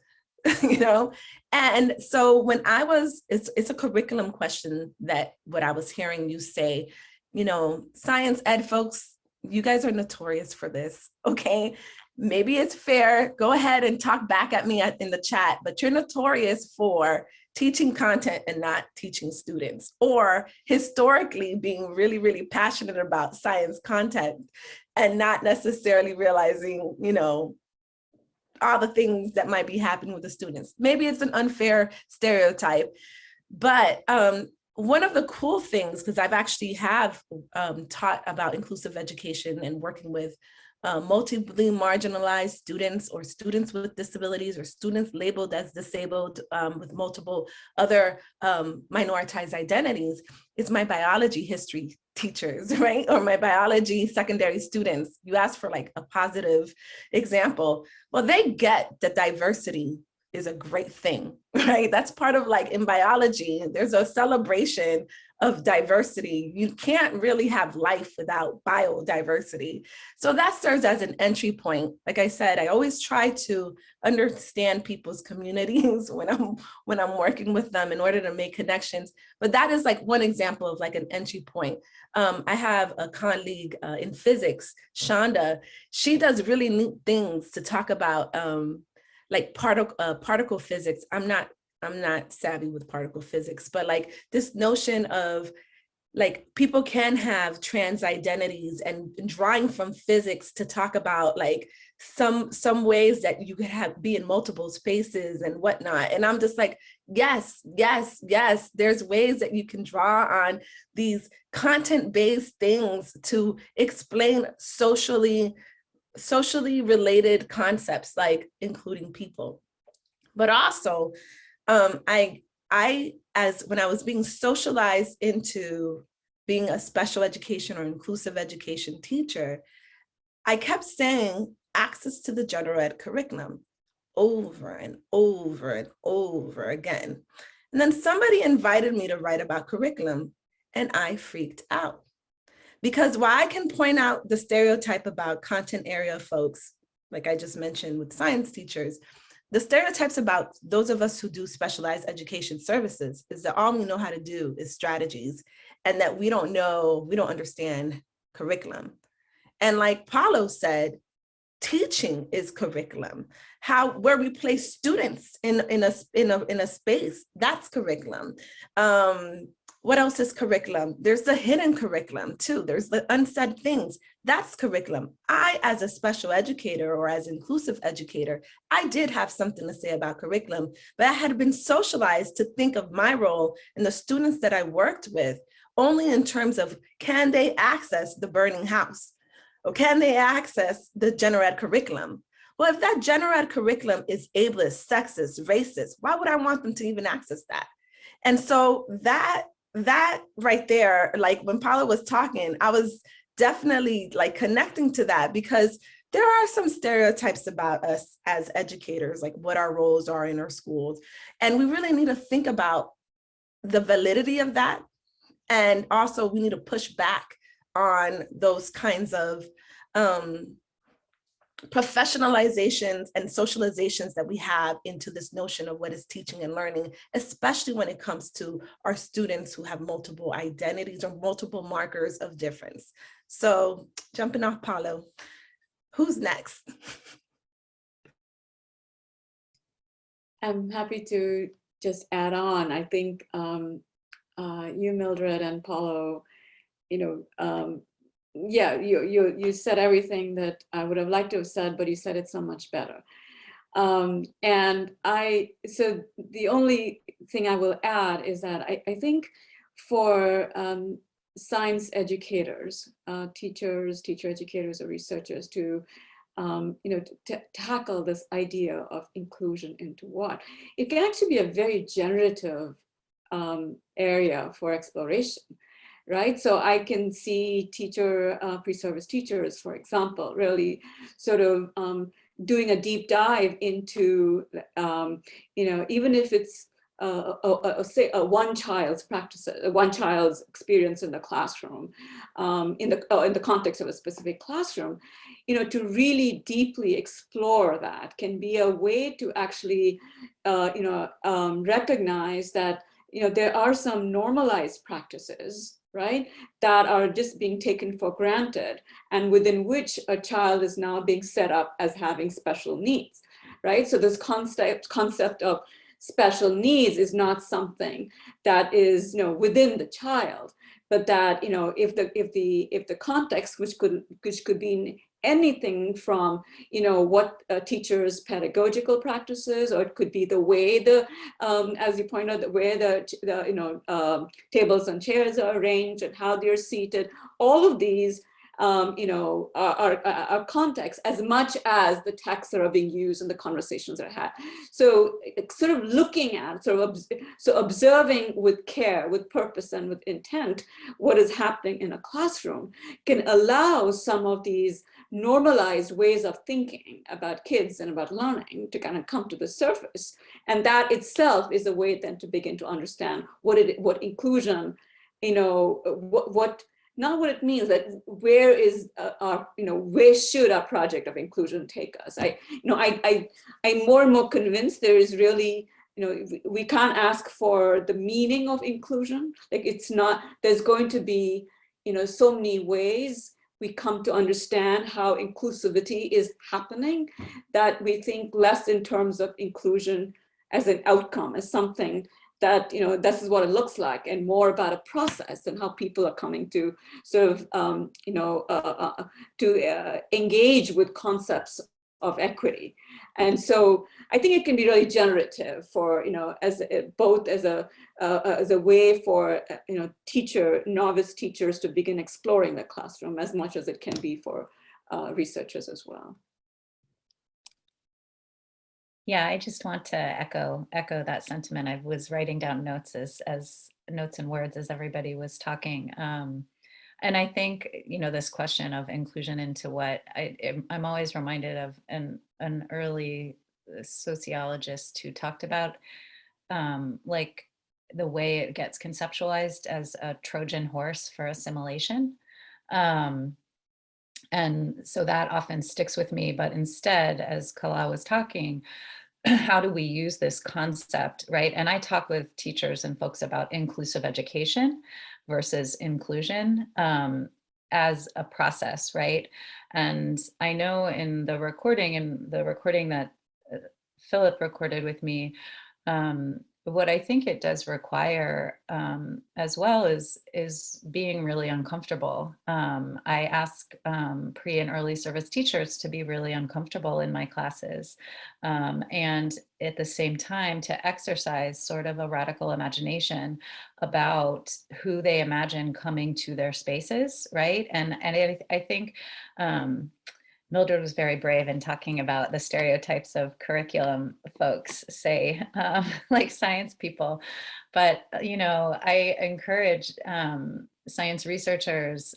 You know? And so when I was, it's a curriculum question, that what I was hearing you say, you know, science ed folks, you guys are notorious for this, okay? Maybe it's fair, go ahead and talk back at me in the chat, but you're notorious for teaching content and not teaching students, or historically being really, really passionate about science content and not necessarily realizing, you know, all the things that might be happening with the students. Maybe it's an unfair stereotype, but one of the cool things, because I've actually taught about inclusive education and working with multiply marginalized students, or students with disabilities, or students labeled as disabled with multiple other minoritized identities, is my biology history teachers, right? Or my biology secondary students. You asked for like a positive example. Well, they get that diversity is a great thing, right? That's part of, like, in biology, there's a celebration of diversity. You can't really have life without biodiversity. So that serves as an entry point. Like I said, I always try to understand people's communities when I'm working with them in order to make connections. But that is like one example of like an entry point. I have a colleague in physics, Shonda. She does really neat things to talk about like particle physics. I'm not savvy with particle physics, but like this notion of like people can have trans identities, and drawing from physics to talk about like some ways that you could be in multiple spaces and whatnot. And I'm just like, yes, there's ways that you can draw on these content-based things to explain socially socially related concepts like including people. But also, when I was being socialized into being a special education or inclusive education teacher, I kept saying access to the general ed curriculum over and over and over again. And then somebody invited me to write about curriculum, and I freaked out. Because while I can point out the stereotype about content area folks, like I just mentioned with science teachers, the stereotypes about those of us who do specialized education services is that all we know how to do is strategies, and that we don't understand curriculum. And like Paulo said, teaching is curriculum. Where we place students in a space, that's curriculum. What else is curriculum? There's the hidden curriculum too. There's the unsaid things. That's curriculum. I, as a special educator or as inclusive educator, I did have something to say about curriculum, but I had been socialized to think of my role and the students that I worked with only in terms of, can they access the burning house? Or can they access the general ed curriculum? Well, if that general ed curriculum is ableist, sexist, racist, why would I want them to even access that? And so that right there, like when Paulo was talking, I was definitely like connecting to that, because there are some stereotypes about us as educators, like what our roles are in our schools. And we really need to think about the validity of that. And also we need to push back on those kinds of professionalizations and socializations that we have into this notion of what is teaching and learning, especially when it comes to our students who have multiple identities or multiple markers of difference. So jumping off Paulo, who's next? I'm happy to just add on. I think you, Mildred, and Paulo, yeah, you said everything that I would have liked to have said, but you said it so much better. So the only thing I will add is that I think for science educators, teachers, teacher educators, or researchers to tackle this idea of inclusion into what, it can actually be a very generative area for exploration. Right, so I can see pre-service teachers, for example, really sort of doing a deep dive into, even if it's say one child's practices, one child's experience in the classroom, in the context of a specific classroom, to really deeply explore that can be a way to actually, recognize that there are some normalized practices, right, that are just being taken for granted, and within which a child is now being set up as having special needs, right? So this concept of special needs is not something that is, within the child, but that, if the context, which could be anything from, what a teacher's pedagogical practices, or it could be the way as you point out, the way the tables and chairs are arranged and how they're seated. All of these, are context as much as the texts that are being used and the conversations that are had. So sort of looking at, observing with care, with purpose, and with intent what is happening in a classroom can allow some of these normalized ways of thinking about kids and about learning to kind of come to the surface. And that itself is a way then to begin to understand what inclusion, not what it means, that where is where should our project of inclusion take us? I'm more and more convinced there is really, we can't ask for the meaning of inclusion. Like it's not, there's going to be, so many ways we come to understand how inclusivity is happening, that we think less in terms of inclusion as an outcome, as something that, this is what it looks like, and more about a process and how people are coming to sort of, engage with concepts of equity. And so I think it can be really generative for, both as a way for, novice teachers to begin exploring the classroom, as much as it can be for researchers as well. Yeah, I just want to echo that sentiment. I was writing down notes as notes and words as everybody was talking. And I think, you know, this question of inclusion into what I'm always reminded of an early sociologist who talked about like the way it gets conceptualized as a Trojan horse for assimilation. And so that often sticks with me, but instead, as Kala was talking, how do we use this concept, right? And I talk with teachers and folks about inclusive education versus inclusion as a process, right? And I know in the recording that Phillip recorded with me, what I think it does require as well is being really uncomfortable. I ask pre and early service teachers to be really uncomfortable in my classes, and at the same time to exercise sort of a radical imagination about who they imagine coming to their spaces, right? And I think Mildred was very brave in talking about the stereotypes of curriculum folks, say, like science people. But, you know, I encourage science researchers,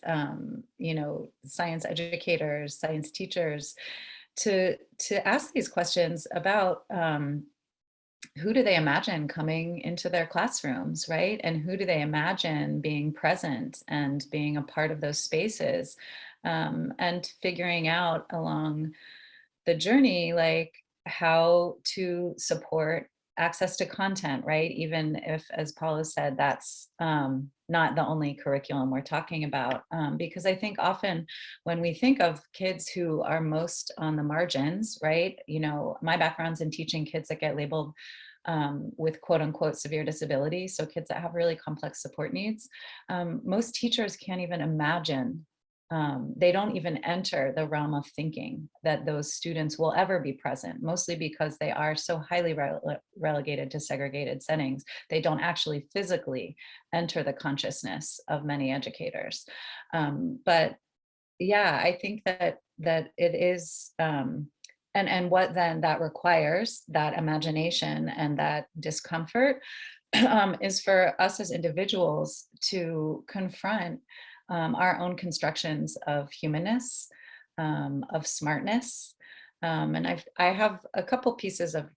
you know, science educators, science teachers to ask these questions about who do they imagine coming into their classrooms, right? And who do they imagine being present and being a part of those spaces? And figuring out along the journey, like how to support access to content, right? Even if, as Paulo said, that's not the only curriculum we're talking about. Because I think often when we think of kids who are most on the margins, right? You know, my background's in teaching kids that get labeled with quote unquote severe disability. So kids that have really complex support needs. Most teachers can't even imagine, they don't even enter the realm of thinking that those students will ever be present, mostly because they are so highly relegated to segregated settings. They don't actually physically enter the consciousness of many educators. But yeah, I think that it is, and what then that requires, that imagination and that discomfort, is for us as individuals to confront our own constructions of humanness, of smartness. And I have a couple pieces of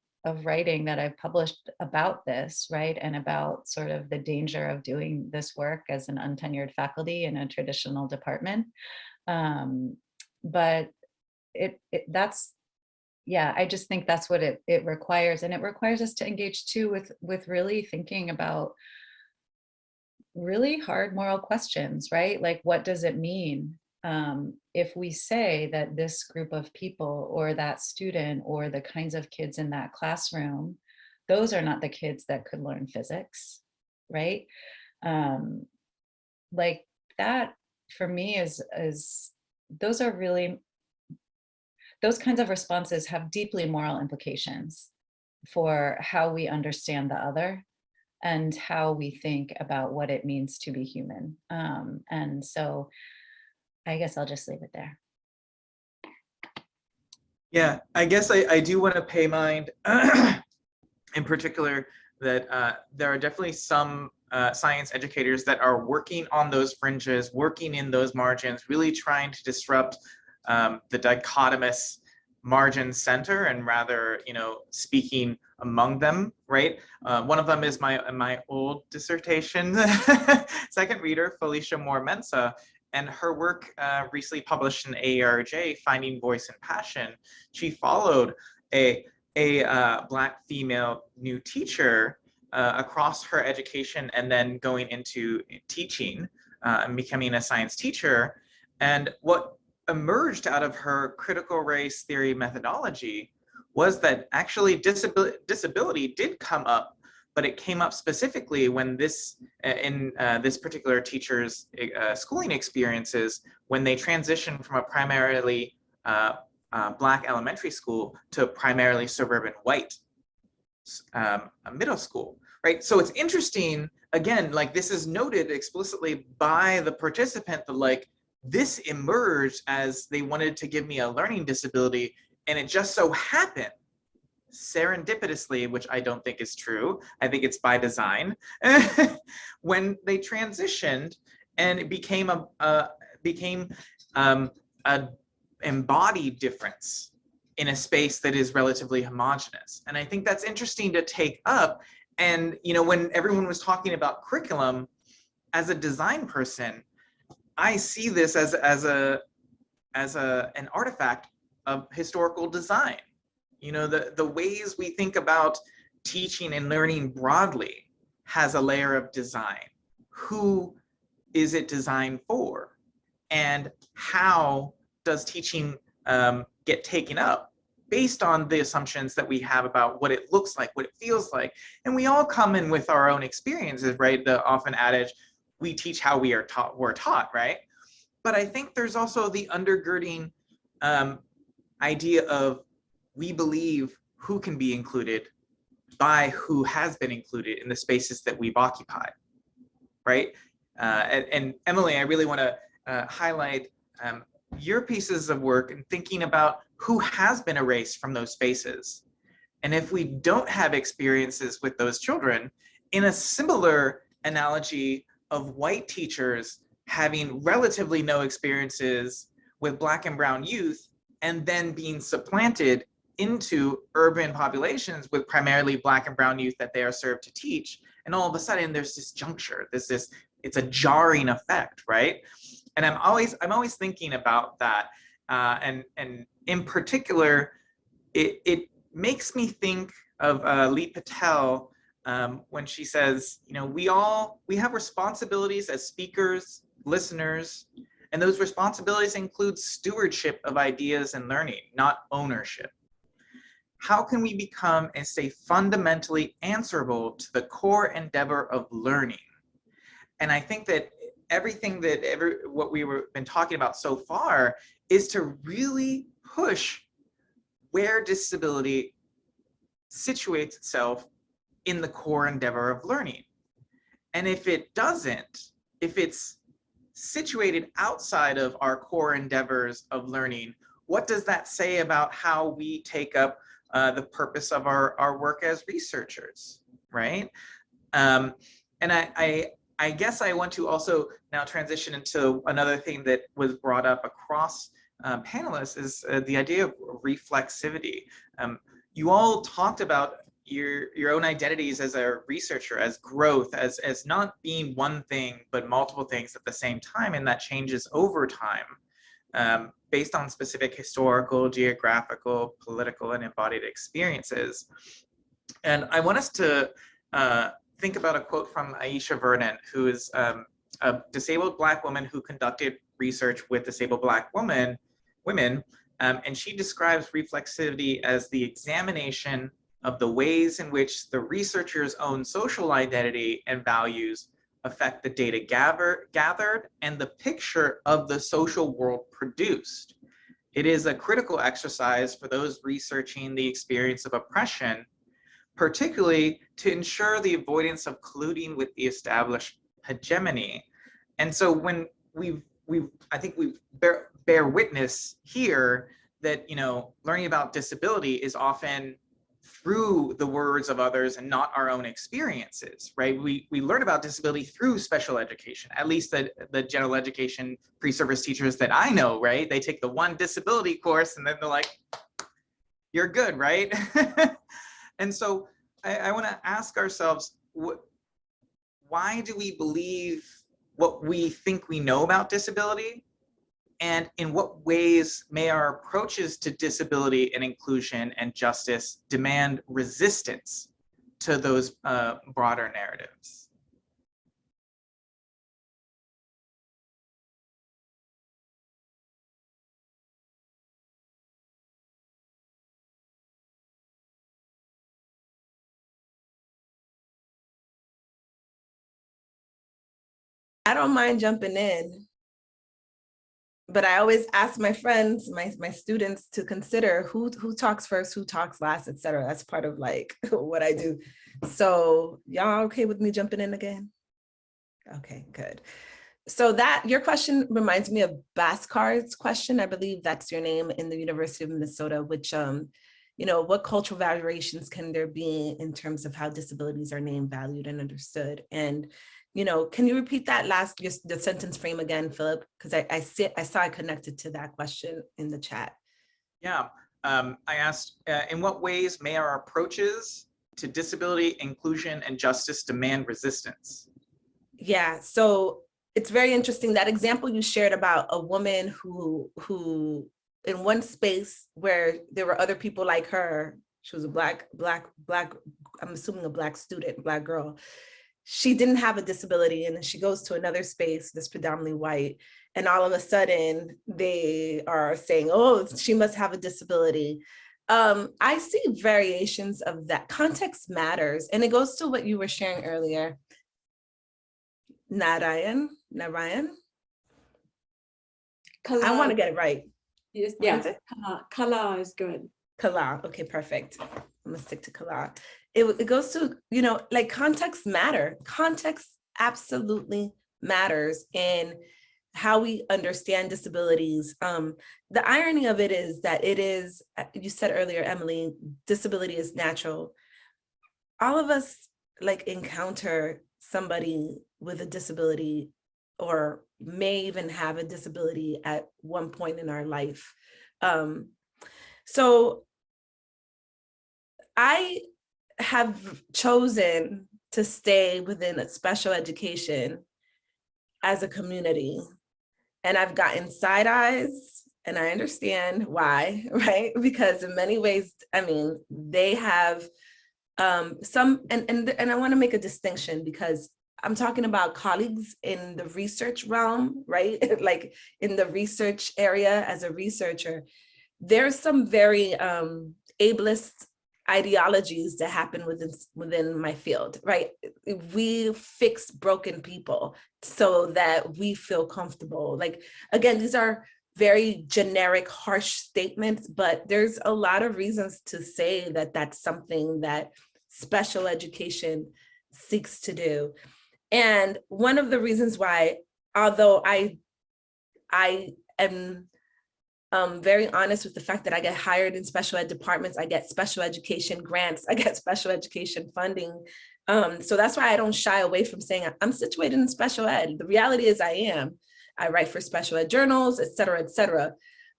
writing that I've published about this, right? And about sort of the danger of doing this work as an untenured faculty in a traditional department. But that's, yeah, I just think that's what it requires. And it requires us to engage too with really thinking about really hard moral questions, right? Like, what does it mean if we say that this group of people or that student or the kinds of kids in that classroom, those are not the kids that could learn physics, right? Like that for me is those are really, those kinds of responses have deeply moral implications for how we understand the other and how we think about what it means to be human. And so I guess I'll just leave it there. Yeah, I guess I do want to pay mind in particular that there are definitely some science educators that are working on those fringes, working in those margins, really trying to disrupt the dichotomous margin center and rather, you know, speaking among them, right? One of them is my old dissertation second reader, Felicia Moore-Mensah, and her work recently published in AERJ, Finding Voice and Passion. She followed a Black female new teacher across her education and then going into teaching and becoming a science teacher. And what emerged out of her critical race theory methodology was that actually disability did come up, but it came up specifically when this particular teacher's schooling experiences, when they transitioned from a primarily Black elementary school to a primarily suburban white middle school, right? So it's interesting, again, like this is noted explicitly by the participant, that like, this emerged as they wanted to give me a learning disability, and it just so happened, serendipitously, which I don't think is true, I think it's by design, when they transitioned and it became a embodied difference in a space that is relatively homogenous. And I think that's interesting to take up. And when everyone was talking about curriculum, as a design person, I see this as an artifact of historical design. The ways we think about teaching and learning broadly has a layer of design. Who is it designed for? And how does teaching get taken up based on the assumptions that we have about what it looks like, what it feels like? And we all come in with our own experiences, right? The often adage, we teach how we're taught, right? But I think there's also the undergirding idea of we believe who can be included by who has been included in the spaces that we've occupied, right? And Emily, I really want to highlight your pieces of work and thinking about who has been erased from those spaces. And if we don't have experiences with those children, in a similar analogy of white teachers having relatively no experiences with Black and brown youth, and then being supplanted into urban populations with primarily Black and brown youth that they are served to teach. And all of a sudden there's this juncture, it's a jarring effect, right? And I'm always thinking about that. And in particular, it makes me think of Lee Patel when she says, we have responsibilities as speakers, listeners, and those responsibilities include stewardship of ideas and learning, not ownership. How can we become and stay fundamentally answerable to the core endeavor of learning? And I think that everything what we been talking about so far is to really push where disability situates itself in the core endeavor of learning. And if it doesn't, if it's situated outside of our core endeavors of learning, what does that say about how we take up the purpose of our work as researchers, right? And I guess I want to also now transition into another thing that was brought up across panelists is the idea of reflexivity. You all talked about your own identities as a researcher, as growth, as not being one thing, but multiple things at the same time, and that changes over time based on specific historical, geographical, political, and embodied experiences. And I want us to think about a quote from Aisha Vernon, who is a disabled Black woman who conducted research with disabled Black women, and she describes reflexivity as the examination of the ways in which the researcher's own social identity and values affect the data gathered and the picture of the social world produced. It is a critical exercise for those researching the experience of oppression, particularly to ensure the avoidance of colluding with the established hegemony. And so when I think we bear witness here that, learning about disability is often through the words of others and not our own experiences, right? We learn about disability through special education, at least the general education pre-service teachers that I know, right? They take the one disability course and then they're like, you're good, right? And so I want to ask ourselves, why do we believe what we think we know about disability? And in what ways may our approaches to disability and inclusion and justice demand resistance to those broader narratives? I don't mind jumping in, but I always ask my friends, my students, to consider who talks first, who talks last, etc. That's part of like what I do. So y'all okay with me jumping in again? Okay, good. So that your question reminds me of Bhaskard's question. I believe that's your name, in the University of Minnesota, which, what cultural variations can there be in terms of how disabilities are named, valued, and understood? And, can you repeat that the sentence frame again, Phillip? Because I saw I connected to that question in the chat. Yeah, I asked, in what ways may our approaches to disability, inclusion, and justice demand resistance? Yeah, so it's very interesting, that example you shared about a woman who in one space where there were other people like her, she was a black, I'm assuming a black student, black girl. She didn't have a disability, and then she goes to another space that's predominantly white, and all of a sudden they are saying, oh, she must have a disability. I see variations of that. Context matters, and it goes to what you were sharing earlier. Narayan. I want to get it right. Yes, What is yeah. it? Kala is good. Kala. Okay, perfect. I'm gonna stick to Kala. It goes to, like, context matter. Context absolutely matters in how we understand disabilities. The irony of it is that it is, you said earlier, Emily, disability is natural. All of us encounter somebody with a disability, or may even have a disability at one point in our life. So I have chosen to stay within a special education as a community, and I've gotten side eyes, and I understand why, right? Because in many ways, they have some, and I want to make a distinction, because I'm talking about colleagues in the research realm, right? Like in the research area, as a researcher, there's some very ableist ideologies that happen within my field, right? We fix broken people so that we feel comfortable. Like, again, these are very generic, harsh statements, but there's a lot of reasons to say that that's something that special education seeks to do. And one of the reasons why, although I am very honest with the fact that I get hired in special ed departments, I get special education grants, I get special education funding. So that's why I don't shy away from saying I'm situated in special ed. The reality is I am. I write for special ed journals, et cetera, et cetera.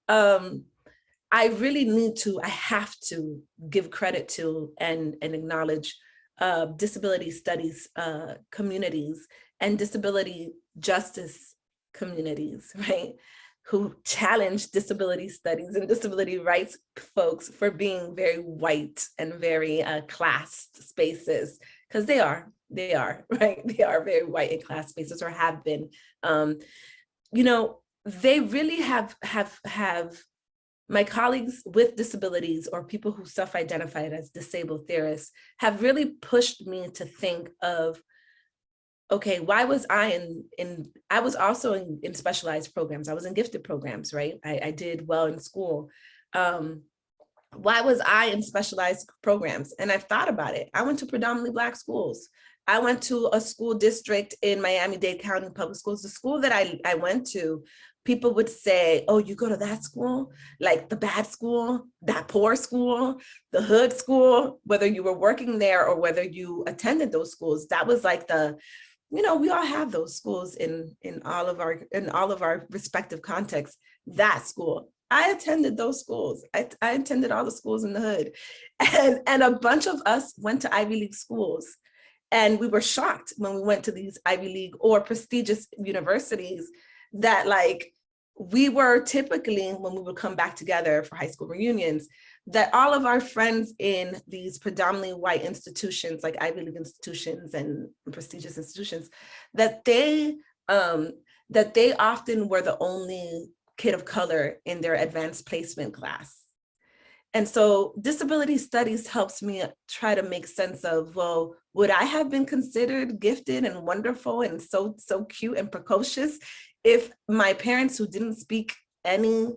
I really I have to give credit to and acknowledge disability studies communities and disability justice communities, right? Who challenge disability studies and disability rights folks for being very white and very classed spaces, because they are, right? They are very white and classed spaces, or have been. They really have my colleagues with disabilities, or people who self-identified as disabled theorists, have really pushed me to think of, okay, why was I I was also in specialized programs. I was in gifted programs, right? I did well in school. Why was I in specialized programs? And I've thought about it. I went to predominantly Black schools. I went to a school district in Miami-Dade County Public Schools. The school that I went to, people would say, oh, you go to that school, like the bad school, that poor school, the hood school, whether you were working there or whether you attended those schools. That was like the, we all have those schools in all of our respective contexts. That school, I attended those schools. I attended all the schools in the hood, and a bunch of us went to Ivy League schools. And we were shocked when we went to these Ivy League or prestigious universities that, like, we were typically, when we would come back together for high school reunions, that all of our friends in these predominantly white institutions, like Ivy League institutions and prestigious institutions, that they often were the only kid of color in their advanced placement class. And so disability studies helps me try to make sense of, well, would I have been considered gifted and wonderful and so cute and precocious if my parents, who didn't speak any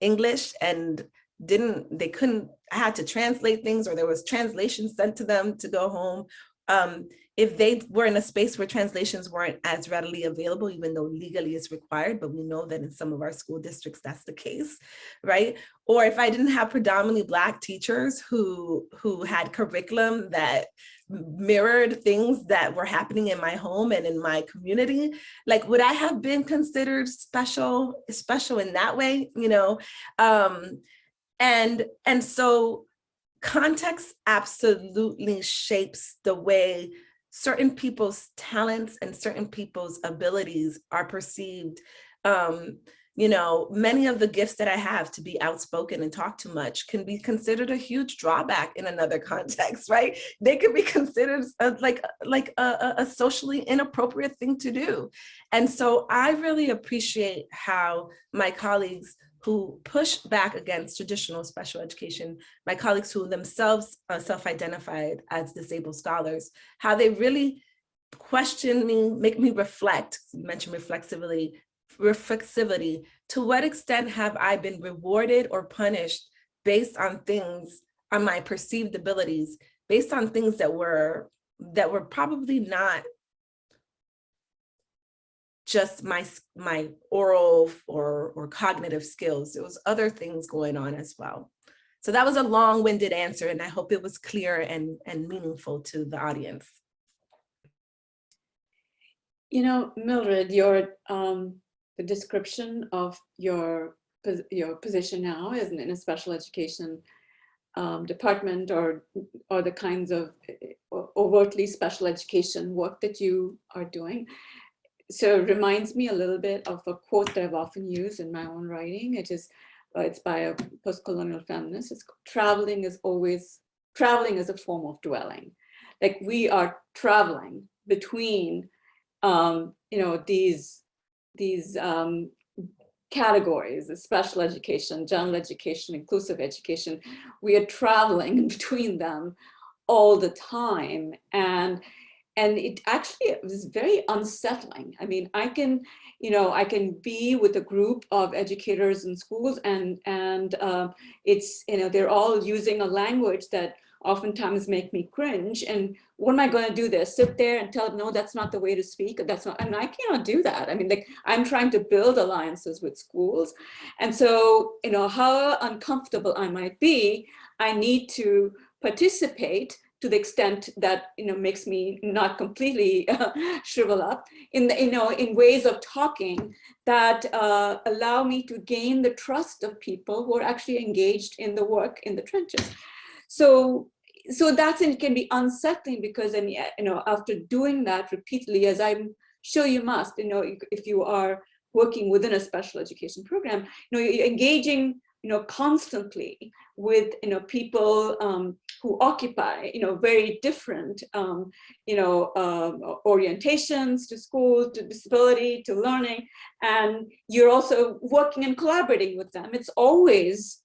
English and I had to translate things, or there was translation sent to them to go home, if they were in a space where translations weren't as readily available, even though legally it's required, but we know that in some of our school districts, that's the case, right? Or if I didn't have predominantly Black teachers who had curriculum that mirrored things that were happening in my home and in my community, like, would I have been considered special in that way, you know? And so context absolutely shapes the way certain people's talents and certain people's abilities are perceived. You know, many of the gifts that I have to be outspoken and talk too much can be considered a huge drawback in another context, right? They could be considered a socially inappropriate thing to do. And so I really appreciate how my colleagues who push back against traditional special education, my colleagues who themselves self-identified as disabled scholars, how they really question me, make me reflect. You mentioned reflexivity. To what extent have I been rewarded or punished based on things, on my perceived abilities, based on things that were probably not just my oral or cognitive skills. There was other things going on as well. So that was a long-winded answer, and I hope it was clear and meaningful to the audience. You know, Mildred, the description of your position now as in a special education department or the kinds of overtly special education work that you are doing. So it reminds me a little bit of a quote that I've often used in my own writing. It's by a post-colonial feminist. It's traveling is a form of dwelling. Like, we are traveling between, you know, these categories, the special education, general education, inclusive education. We are traveling in between them all the time. And it actually was very unsettling. I mean, I can be with a group of educators in schools and it's, you know, they're all using a language that oftentimes make me cringe. And what am I going to do there? Sit there and tell them, no, that's not the way to speak. That's not, I mean, I cannot do that. I mean, like, I'm trying to build alliances with schools. And so, you know, how uncomfortable I might be, I need to participate to the extent that, you know, makes me not completely shrivel up in ways of talking that allow me to gain the trust of people who are actually engaged in the work in the trenches. So it can be unsettling because, you know, after doing that repeatedly, as I'm sure you must, you know, if you are working within a special education program, you know, you're engaging, you know, constantly with, you know, people who occupy, you know, very different, you know, orientations to school, to disability, to learning, and you're also working and collaborating with them. It's always,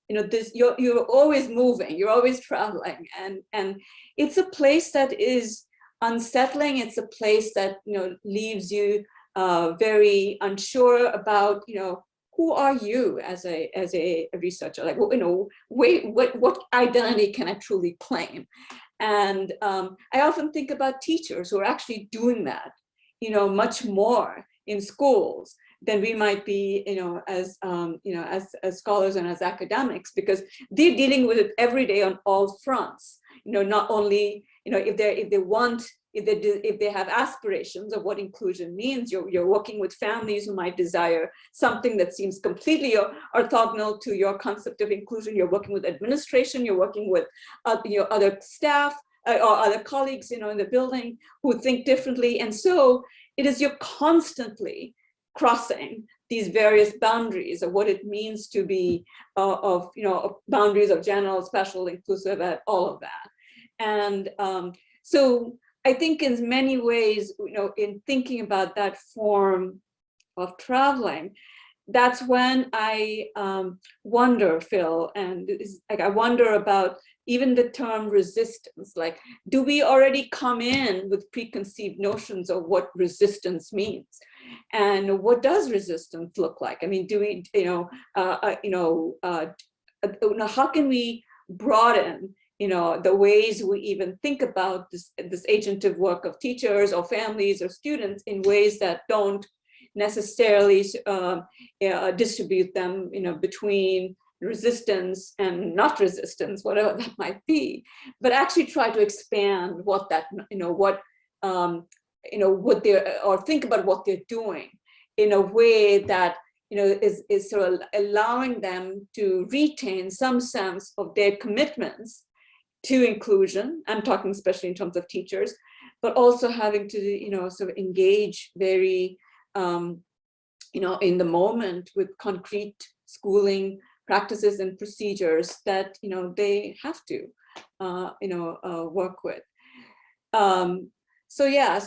you know, this, you're always moving, you're always traveling, and it's a place that is unsettling. It's a place that, you know, leaves you very unsure about, you know, who are you as a researcher? Like, you know, what identity can I truly claim? And I often think about teachers who are actually doing that, you know, much more in schools than we might be, you know, as scholars and as academics, because they're dealing with it every day on all fronts. You know, not only, you know, if they have aspirations of what inclusion means, you're working with families who might desire something that seems completely orthogonal to your concept of inclusion. You're working with administration, you're working with other staff or other colleagues, you know, in the building who think differently. And so it is, you're constantly crossing these various boundaries of what it means to be boundaries of general, special, inclusive, all of that. And so I think in many ways, you know, in thinking about that form of traveling, that's when I wonder, Phil, and I wonder about even the term resistance. Like, do we already come in with preconceived notions of what resistance means? And what does resistance look like? I mean, do we, how can we broaden, the ways we even think about this agentive work of teachers or families or students in ways that don't necessarily distribute them, between resistance and not resistance, whatever that might be, but actually try to expand what that, what they're, or think about what they're doing in a way that, is sort of allowing them to retain some sense of their commitments to inclusion. I'm talking especially in terms of teachers, but also having to, sort of engage very, in the moment with concrete schooling practices and procedures that, they have to, work with. So yeah,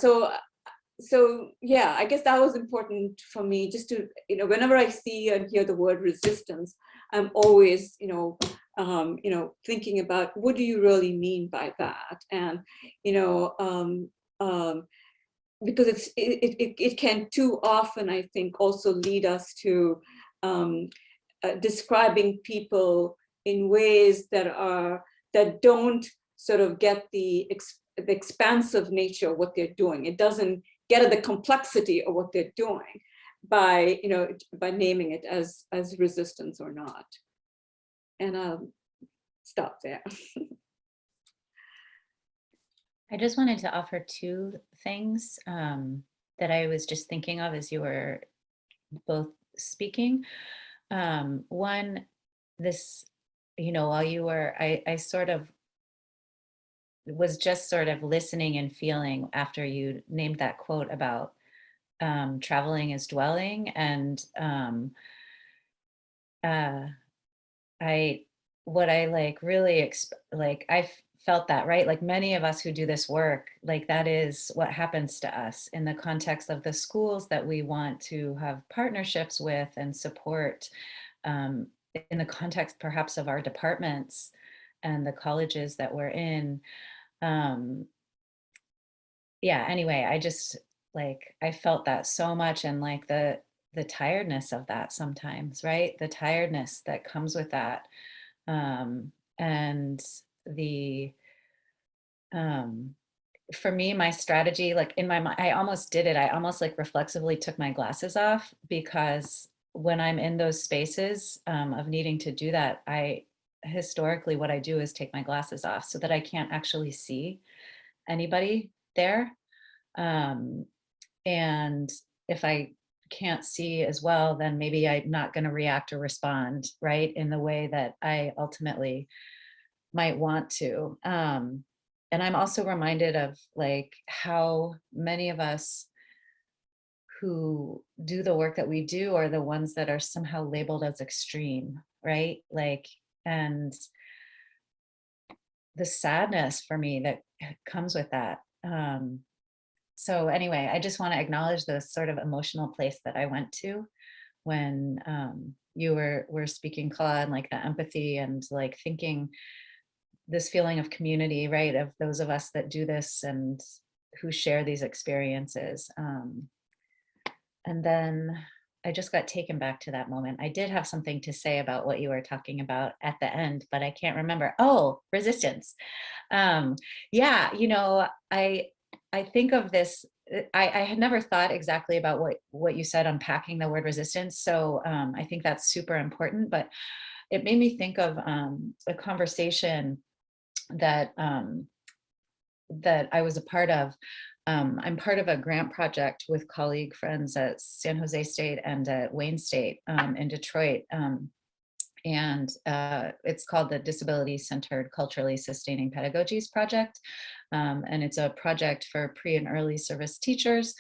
I guess that was important for me, just to, whenever I see and hear the word resistance, I'm always, thinking about what do you really mean by that? And, because it can too often, I think, also lead us to describing people in ways that don't sort of get the expansive nature of what they're doing. It doesn't get at the complexity of what they're doing by, by naming it as resistance or not. And I'll stop there. I just wanted to offer two things that I was just thinking of as you were both speaking. One, this, while you were, I sort of was just sort of listening and feeling after you named that quote about traveling is dwelling. And I felt that, right? Like many of us who do this work, like that is what happens to us in the context of the schools that we want to have partnerships with and support, in the context perhaps of our departments and the colleges that we're in. Yeah, anyway, I just I felt that so much, and like the tiredness of that sometimes, right? The tiredness that comes with that. And the for me, my strategy, like in my mind, I almost did it. I almost reflexively took my glasses off, because when I'm in those spaces of needing to do that, historically what I do is take my glasses off so that I can't actually see anybody there. And if I can't see as well, then maybe I'm not going to react or respond, right, in the way that I ultimately might want to. And I'm also reminded of how many of us who do the work that we do are the ones that are somehow labeled as extreme, right? And the sadness for me that comes with that. So anyway, I just want to acknowledge the sort of emotional place that I went to when you were speaking, Claude, and the empathy and thinking this feeling of community, right? Of those of us that do this and who share these experiences. And then I just got taken back to that moment. I did have something to say about what you were talking about at the end, but I can't remember. Oh, resistance. Yeah, I think of this, I had never thought exactly about what you said, unpacking the word resistance. So I think that's super important, but it made me think of a conversation that that I was a part of. I'm part of a grant project with colleague friends at San Jose State and at Wayne State in Detroit. And it's called the Disability Centered Culturally Sustaining Pedagogies Project. And it's a project for pre and early service teachers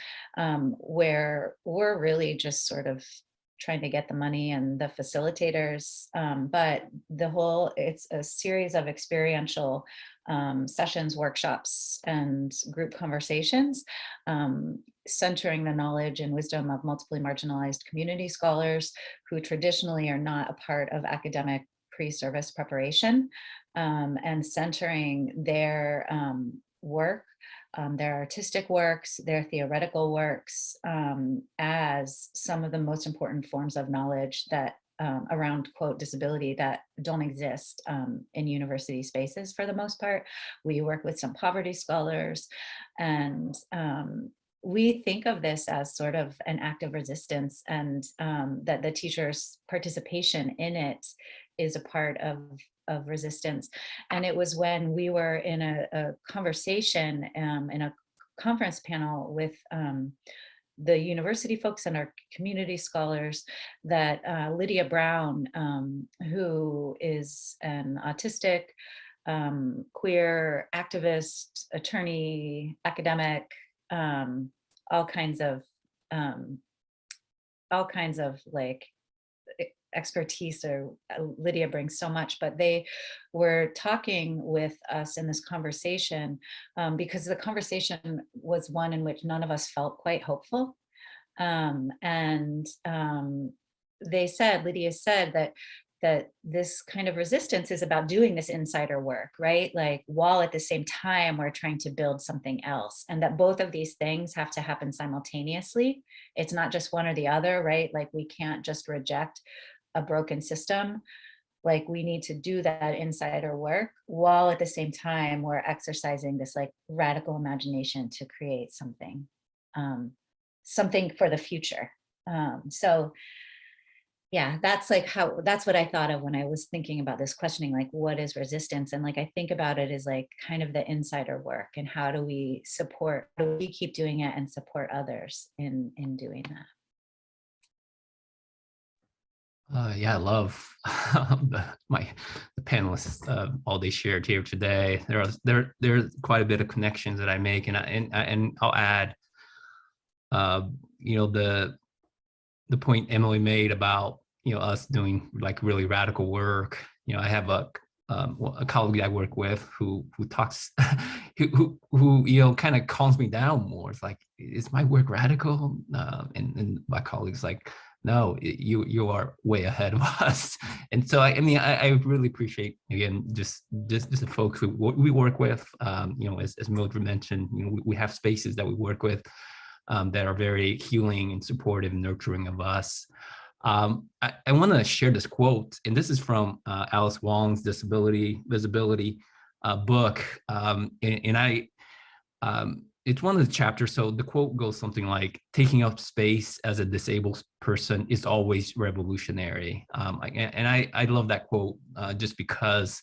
where we're really just sort of trying to get the money and the facilitators, but it's a series of experiential sessions, workshops, and group conversations, centering the knowledge and wisdom of multiply marginalized community scholars who traditionally are not a part of academic pre-service preparation, and centering their work, their artistic works, their theoretical works, as some of the most important forms of knowledge that around quote disability that don't exist in university spaces for the most part. We work with some poverty scholars, and we think of this as sort of an act of resistance, and that the teacher's participation in it is a part of resistance. And it was when we were in a conversation in a conference panel with the university folks and our community scholars that Lydia Brown, who is an autistic, queer activist, attorney, academic, all kinds of like expertise, or Lydia brings so much, but they were talking with us in this conversation because the conversation was one in which none of us felt quite hopeful. They said, Lydia said that this kind of resistance is about doing this insider work, right? Like, while at the same time we're trying to build something else, and that both of these things have to happen simultaneously. It's not just one or the other, right? Like, we can't just reject a broken system. Like, we need to do that insider work while at the same time we're exercising this like radical imagination to create something, something for the future. So yeah, that's what I thought of when I was thinking about this questioning, like, what is resistance? And like, I think about it as like kind of the insider work, and how do we keep doing it and support others in doing that? Yeah, I love the panelists, all they shared here today. There's quite a bit of connections that I make, and I'll add, the point Emily made about us doing like really radical work. I have a colleague I work with who talks, who kind of calms me down more. It's like, is my work radical? And my colleague's like, no, you are way ahead of us. And so I really appreciate, again, just the folks who we work with. As Mildred mentioned, we have spaces that we work with that are very healing and supportive and nurturing of us. I want to share this quote, and this is from Alice Wong's Disability Visibility book, it's one of the chapters. So the quote goes something like, "Taking up space as a disabled person is always revolutionary." I love that quote just because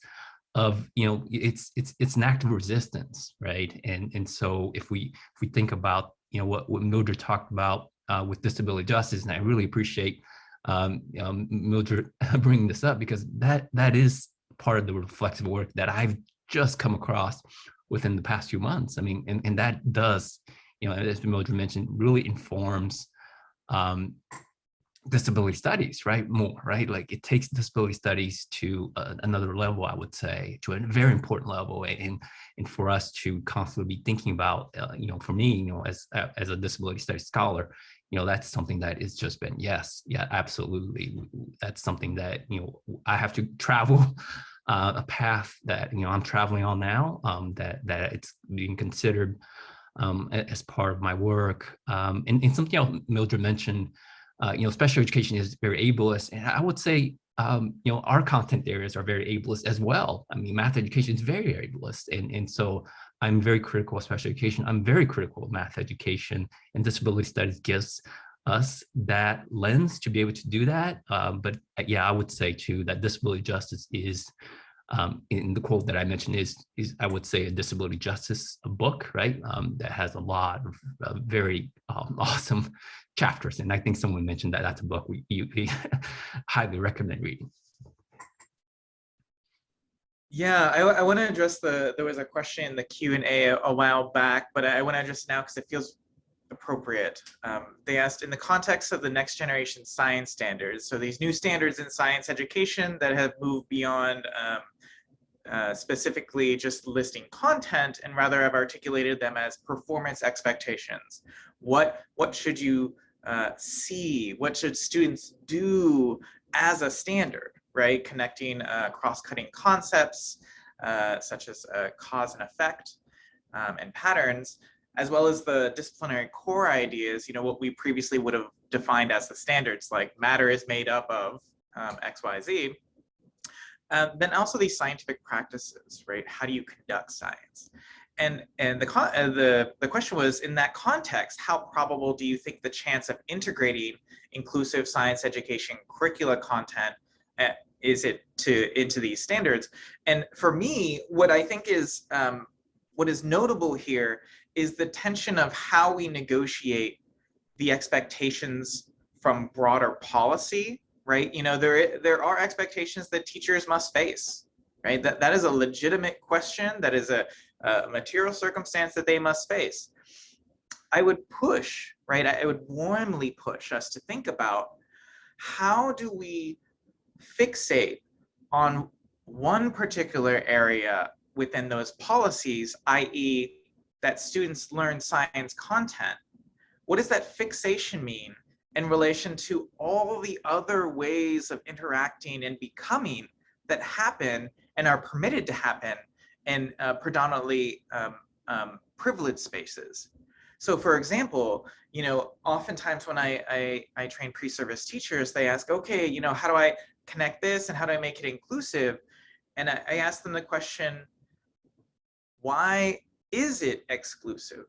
of it's an act of resistance, right? And so if we think about what Mildred talked about with disability justice, and I really appreciate Mildred bringing this up, because that is part of the reflexive work that I've just come across within the past few months. I mean, and that does, as Mildred mentioned, really informs disability studies, right? More, right? Like, it takes disability studies to another level, I would say, to a very important level, and for us to constantly be thinking about, for me, as a disability studies scholar, that's something that has just been, yes, yeah, absolutely. That's something that, I have to travel a path that, I'm traveling on now, that it's being considered as part of my work. And something else Mildred mentioned, special education is very ableist. And I would say, our content areas are very ableist as well. I mean, math education is very, very ableist. And so I'm very critical of special education. I'm very critical of math education, and disability studies gives us that lens to be able to do that. But yeah, I would say too, that disability justice is, in the quote that I mentioned, is I would say a disability justice book, right? That has a lot of very awesome chapters. And I think someone mentioned that that's a book we highly recommend reading. Yeah, I want to address there was a question in the Q&A a while back, but I want to address it now because it feels appropriate. They asked, in the context of the next generation science standards, so these new standards in science education that have moved beyond specifically just listing content, and rather have articulated them as performance expectations. What should you see? What should students do as a standard, right? Connecting cross-cutting concepts such as cause and effect and patterns, as well as the disciplinary core ideas, what we previously would have defined as the standards, like matter is made up of X, Y, Z. Then also these scientific practices, right? How do you conduct science? And the question was, in that context, how probable do you think the chance of integrating inclusive science education curricula content is it into these standards? And for me, what I think is what is notable here is the tension of how we negotiate the expectations from broader policy, right? You know, there are expectations that teachers must face, right? That is a legitimate question. That is a material circumstance that they must face. I would push, right? I would warmly push us to think about, how do we fixate on one particular area within those policies, i.e. that students learn science content? What does that fixation mean in relation to all the other ways of interacting and becoming that happen and are permitted to happen in predominantly privileged spaces? So for example, you know, oftentimes when I train pre-service teachers, they ask, okay, you know, how do I connect this and how do I make it inclusive? And I ask them the question, why is it exclusive?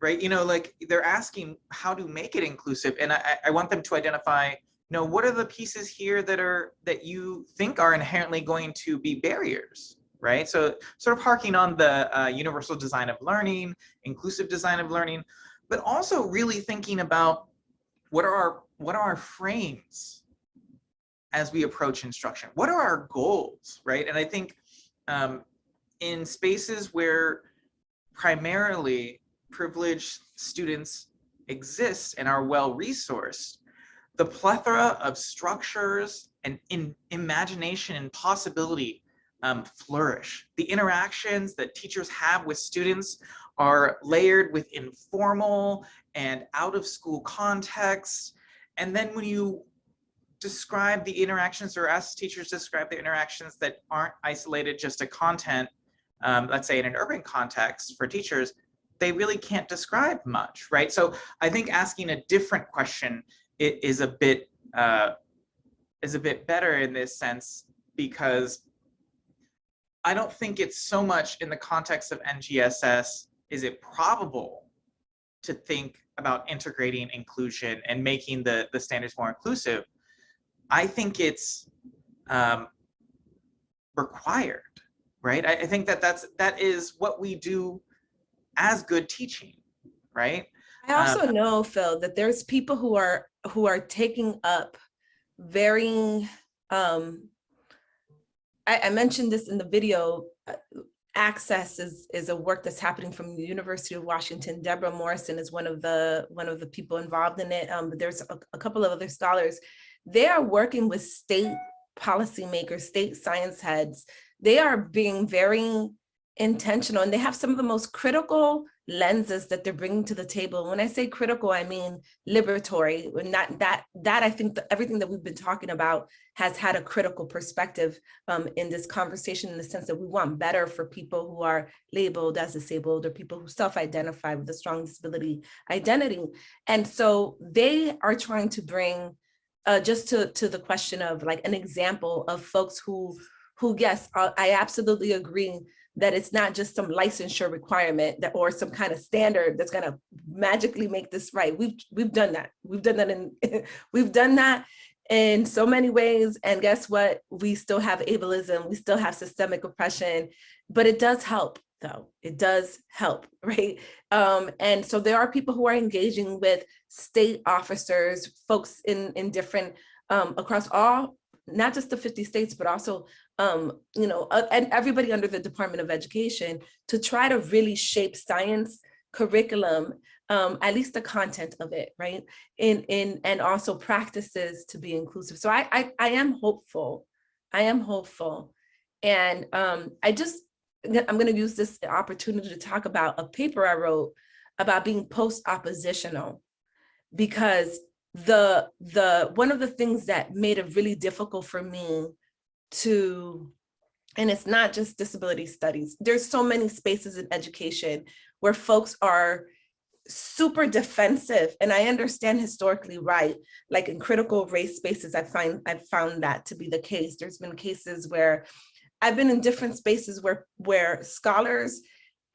Right? You know, like they're asking how to make it inclusive. And I want them to identify, you know, what are the pieces here that you think are inherently going to be barriers, right? So sort of harking on the universal design of learning, inclusive design of learning, but also really thinking about what are our frames as we approach instruction? What are our goals, right? And I think in spaces where primarily privileged students exist and are well-resourced, the plethora of structures and imagination and possibility flourish. The interactions that teachers have with students are layered with informal and out-of-school contexts. And then when you describe the interactions, or ask teachers to describe the interactions that aren't isolated just to content, let's say in an urban context for teachers, they really can't describe much, right? So I think asking a different question is a bit better in this sense, because I don't think it's so much in the context of NGSS, is it probable to think about integrating inclusion and making the standards more inclusive? I think it's required, right? I think that is what we do as good teaching, right? I also know, Phil, that there's people who are taking up varying, I mentioned this in the video, Access is a work that's happening from the University of Washington. Deborah Morrison is one of the people involved in it. But there's a couple of other scholars. They are working with state policymakers, state science heads. They are being very intentional, and they have some of the most critical lenses that they're bringing to the table. When I say critical, I mean liberatory. Not that I think that everything that we've been talking about has had a critical perspective in this conversation, in the sense that we want better for people who are labeled as disabled, or people who self-identify with a strong disability identity. And so they are trying to bring just to the question of like an example of folks who yes, I absolutely agree that it's not just some licensure requirement that, or some kind of standard that's going to magically make this right. We've done that. We've done that we've done that in so many ways. And guess what? We still have ableism. We still have systemic oppression, but it does help though. It does help, right? And so there are people who are engaging with state officers, folks in different, across all, not just the 50 states, but also you know, and everybody under the Department of Education, to try to really shape science curriculum, at least the content of it, right? And also practices to be inclusive. So I am hopeful. I am hopeful. And I'm going to use this opportunity to talk about a paper I wrote about being post-oppositional, because one of the things that made it really difficult for me and it's not just disability studies, there's so many spaces in education where folks are super defensive. And I understand historically, right? Like in critical race spaces, I've found that to be the case. There's been cases where I've been in different spaces where scholars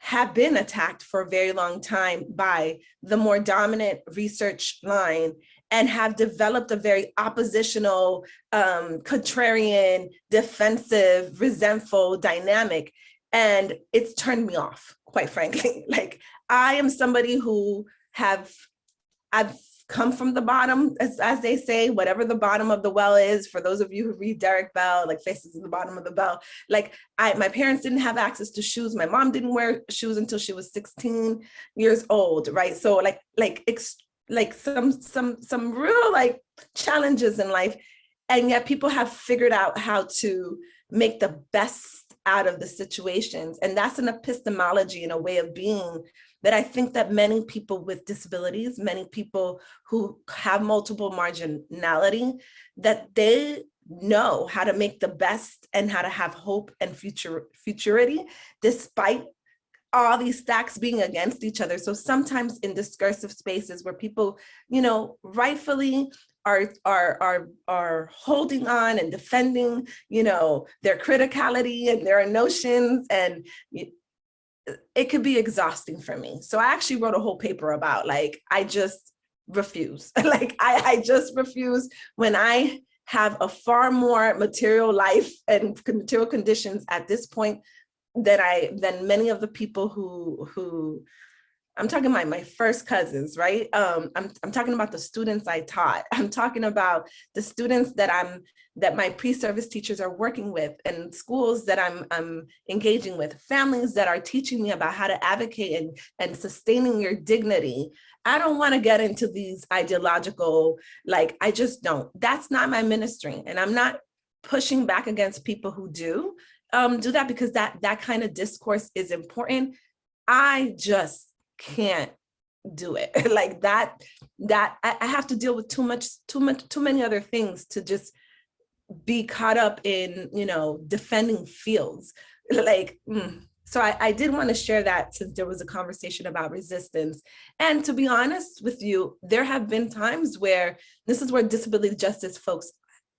have been attacked for a very long time by the more dominant research line and have developed a very oppositional, contrarian, defensive, resentful dynamic. And it's turned me off, quite frankly. Like, I am somebody who I've come from the bottom, as they say, whatever the bottom of the well is. For those of you who read Derek Bell, like Faces in the Bottom of the Bell, like my parents didn't have access to shoes. My mom didn't wear shoes until she was 16 years old, right? So like some real like challenges in life, and yet people have figured out how to make the best out of the situations. And that's an epistemology and a way of being that I think that many people with disabilities, many people who have multiple marginality, that they know how to make the best and how to have hope and futurity, despite all these stacks being against each other. So sometimes in discursive spaces where people, you know, rightfully are holding on and defending, you know, their criticality and their notions, and it could be exhausting for me. So I actually wrote a whole paper about, like, I just refuse. Like, I just refuse when I have a far more material life and material conditions at this point than many of the people who I'm talking about my first cousins, right? I'm talking about the students I taught. I'm talking about the students that my pre-service teachers are working with, and schools that I'm engaging with, families that are teaching me about how to advocate and sustaining your dignity. I don't want to get into these ideological, like, I just don't. That's not my ministry. And I'm not pushing back against people who do that, because that kind of discourse is important. I just can't do it. Like that I have to deal with too many other things to just be caught up in, you know, defending fields. Like, so I did want to share that, since there was a conversation about resistance. And to be honest with you, there have been times where this is where disability justice folks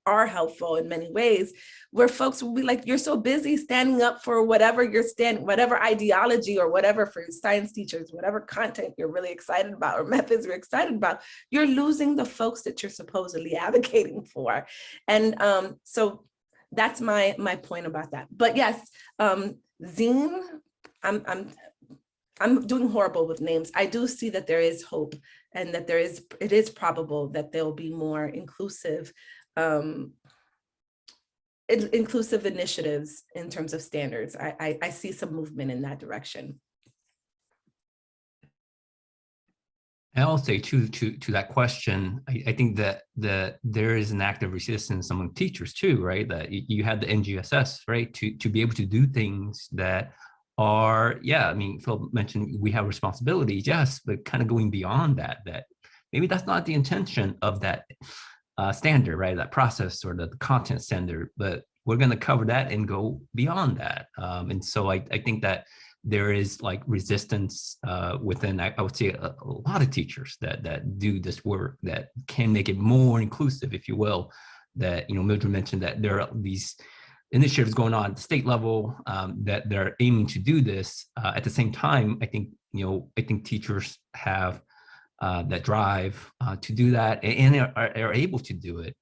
are helpful in many ways, where folks will be like, you're so busy standing up for whatever whatever ideology or whatever, for science teachers, whatever content you're really excited about or methods you're excited about, you're losing the folks that you're supposedly advocating for. And so that's my point about that. But yes, Zine, I'm doing horrible with names. I do see that there is hope, and that it is probable that there will be more inclusive initiatives in terms of standards. I see some movement in that direction. And I'll say to that question, I think that there is an active resistance among teachers too, right? That you had the NGSS, right? To be able to do things that are, yeah, I mean, Phil mentioned we have responsibilities, yes, but kind of going beyond that maybe that's not the intention of that standard, right? That process or the content standard, but we're going to cover that and go beyond that. And so I think that there is like resistance within, I would say, a lot of teachers that do this work that can make it more inclusive, if you will. That, you know, Mildred mentioned that there are these initiatives going on at the state level that they're aiming to do this. At the same time, I think teachers have that drive to do that, and are able to do it.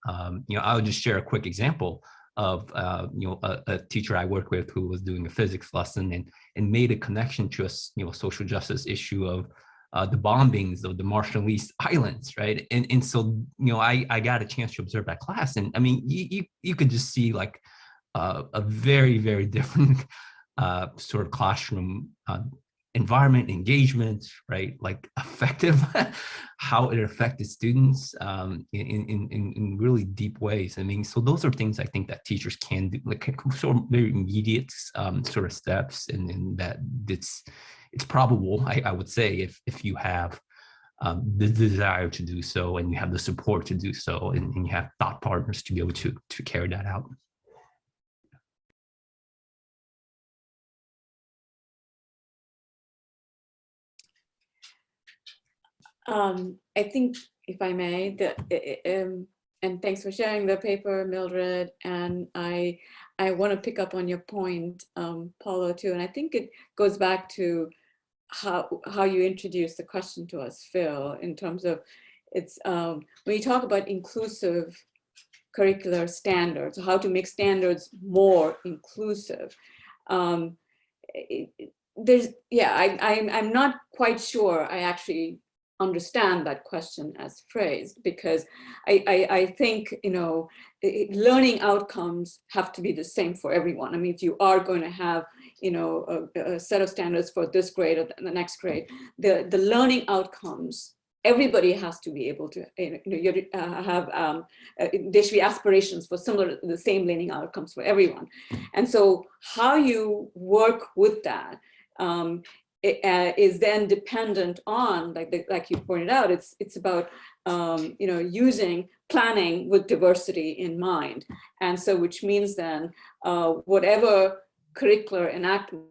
You know, I'll just share a quick example of you know, a teacher I worked with who was doing a physics lesson and made a connection to a social justice issue of the bombings of the Marshallese Islands, right? And so, you know, I got a chance to observe that class, and I mean, you could just see like a very, very different sort of classroom environment, engagement, right? Like effective, how it affected students in really deep ways. I mean, so those are things I think that teachers can do, like sort of very immediate sort of steps, and that it's probable, I would say, if you have the desire to do so, and you have the support to do so, and you have thought partners to be able to carry that out. I think, if I may, and thanks for sharing the paper, Mildred. And I want to pick up on your point, Paulo, too. And I think it goes back to how you introduced the question to us, Phil, in terms of it's when you talk about inclusive curricular standards, how to make standards more inclusive. I'm not quite sure I actually understand that question as phrased, because I think, learning outcomes have to be the same for everyone. I mean, if you are going to have, a set of standards for this grade or the next grade, the learning outcomes, everybody has to be able to, have, there should be aspirations for the same learning outcomes for everyone. And so how you work with that is then dependent on, like you pointed out, it's about, using planning with diversity in mind. And so, which means then whatever curricular enactment,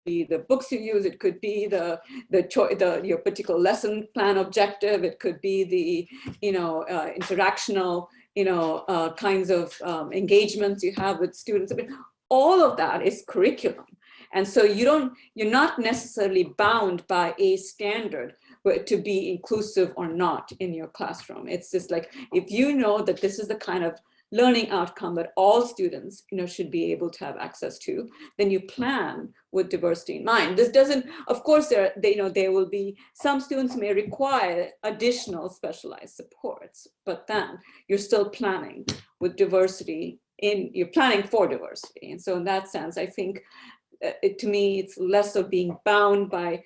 the books you use, it could be your particular lesson plan objective, it could be the interactional kinds of engagements you have with students. I mean, all of that is curriculum, and so you're not necessarily bound by a standard to be inclusive or not in your classroom. It's just like, if you know that this is the kind of learning outcome that all students should be able to have access to, then you plan with diversity in mind. This doesn't, of course, there will be some students may require additional specialized supports, but then you're still planning with diversity you're planning for diversity. And so in that sense, I think to me, it's less of being bound by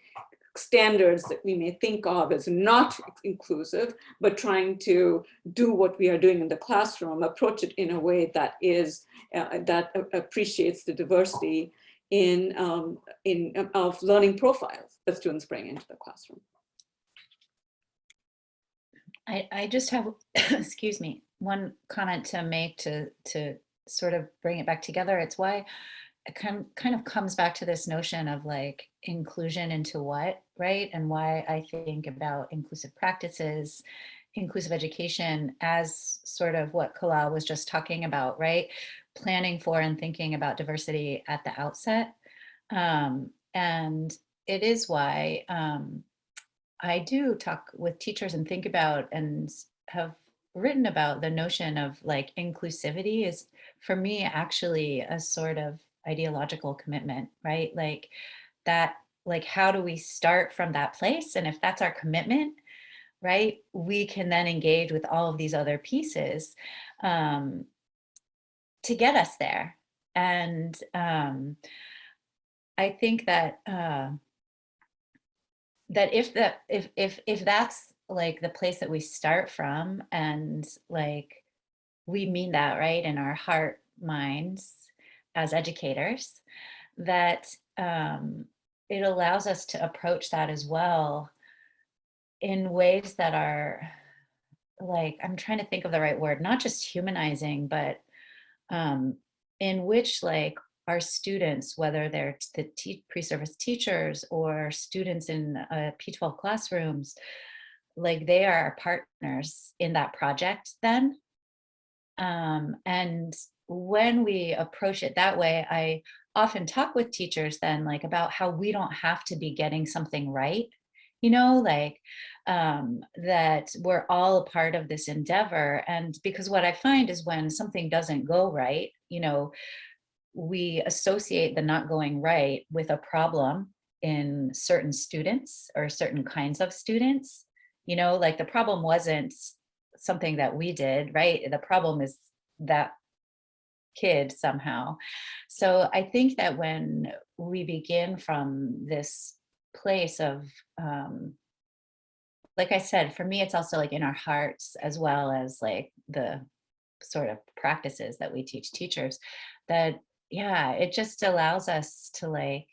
standards that we may think of as not inclusive, but trying to do what we are doing in the classroom, approach it in a way that is that appreciates the diversity of learning profiles that students bring into the classroom. I just have, excuse me, one comment to make to sort of bring it back together. It's why it kind of comes back to this notion of like inclusion into what, right? And why I think about inclusive practices, inclusive education as sort of what Kala was just talking about, right? Planning for and thinking about diversity at the outset. And it is why I do talk with teachers and think about and have written about the notion of like inclusivity is for me actually a sort of ideological commitment, right? Like that, like how do we start from that place? And if that's our commitment, right, we can then engage with all of these other pieces to get us there. And I think that if that's like the place that we start from, and like we mean that, right, in our heart minds as educators, that it allows us to approach that as well in ways that are like, I'm trying to think of the right word, not just humanizing, but in which like our students, whether they're the pre-service teachers or students in P12 classrooms, like they are our partners in that project then. And when we approach it that way, I often talk with teachers then like about how we don't have to be getting something right, like that we're all a part of this endeavor. And because what I find is when something doesn't go right, we associate the not going right with a problem in certain students or certain kinds of students, like the problem wasn't something that we did, right? The problem is that kid somehow. So I think that when we begin from this place of, like I said, for me, it's also like in our hearts as well as like the sort of practices that we teach teachers, that, yeah, it just allows us to like,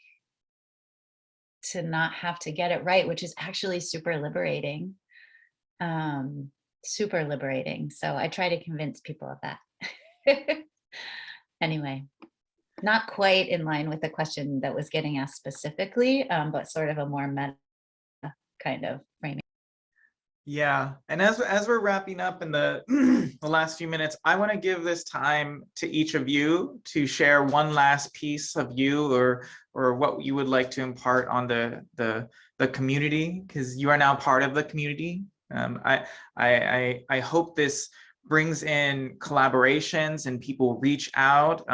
to not have to get it right, which is actually super liberating. Super liberating. So I try to convince people of that. Anyway, not quite in line with the question that was getting asked specifically, but sort of a more meta kind of framing. Yeah, and as we're wrapping up in the the last few minutes, I want to give this time to each of you to share one last piece of you or what you would like to impart on the community, because you are now part of the community. I hope this brings in collaborations and people reach out.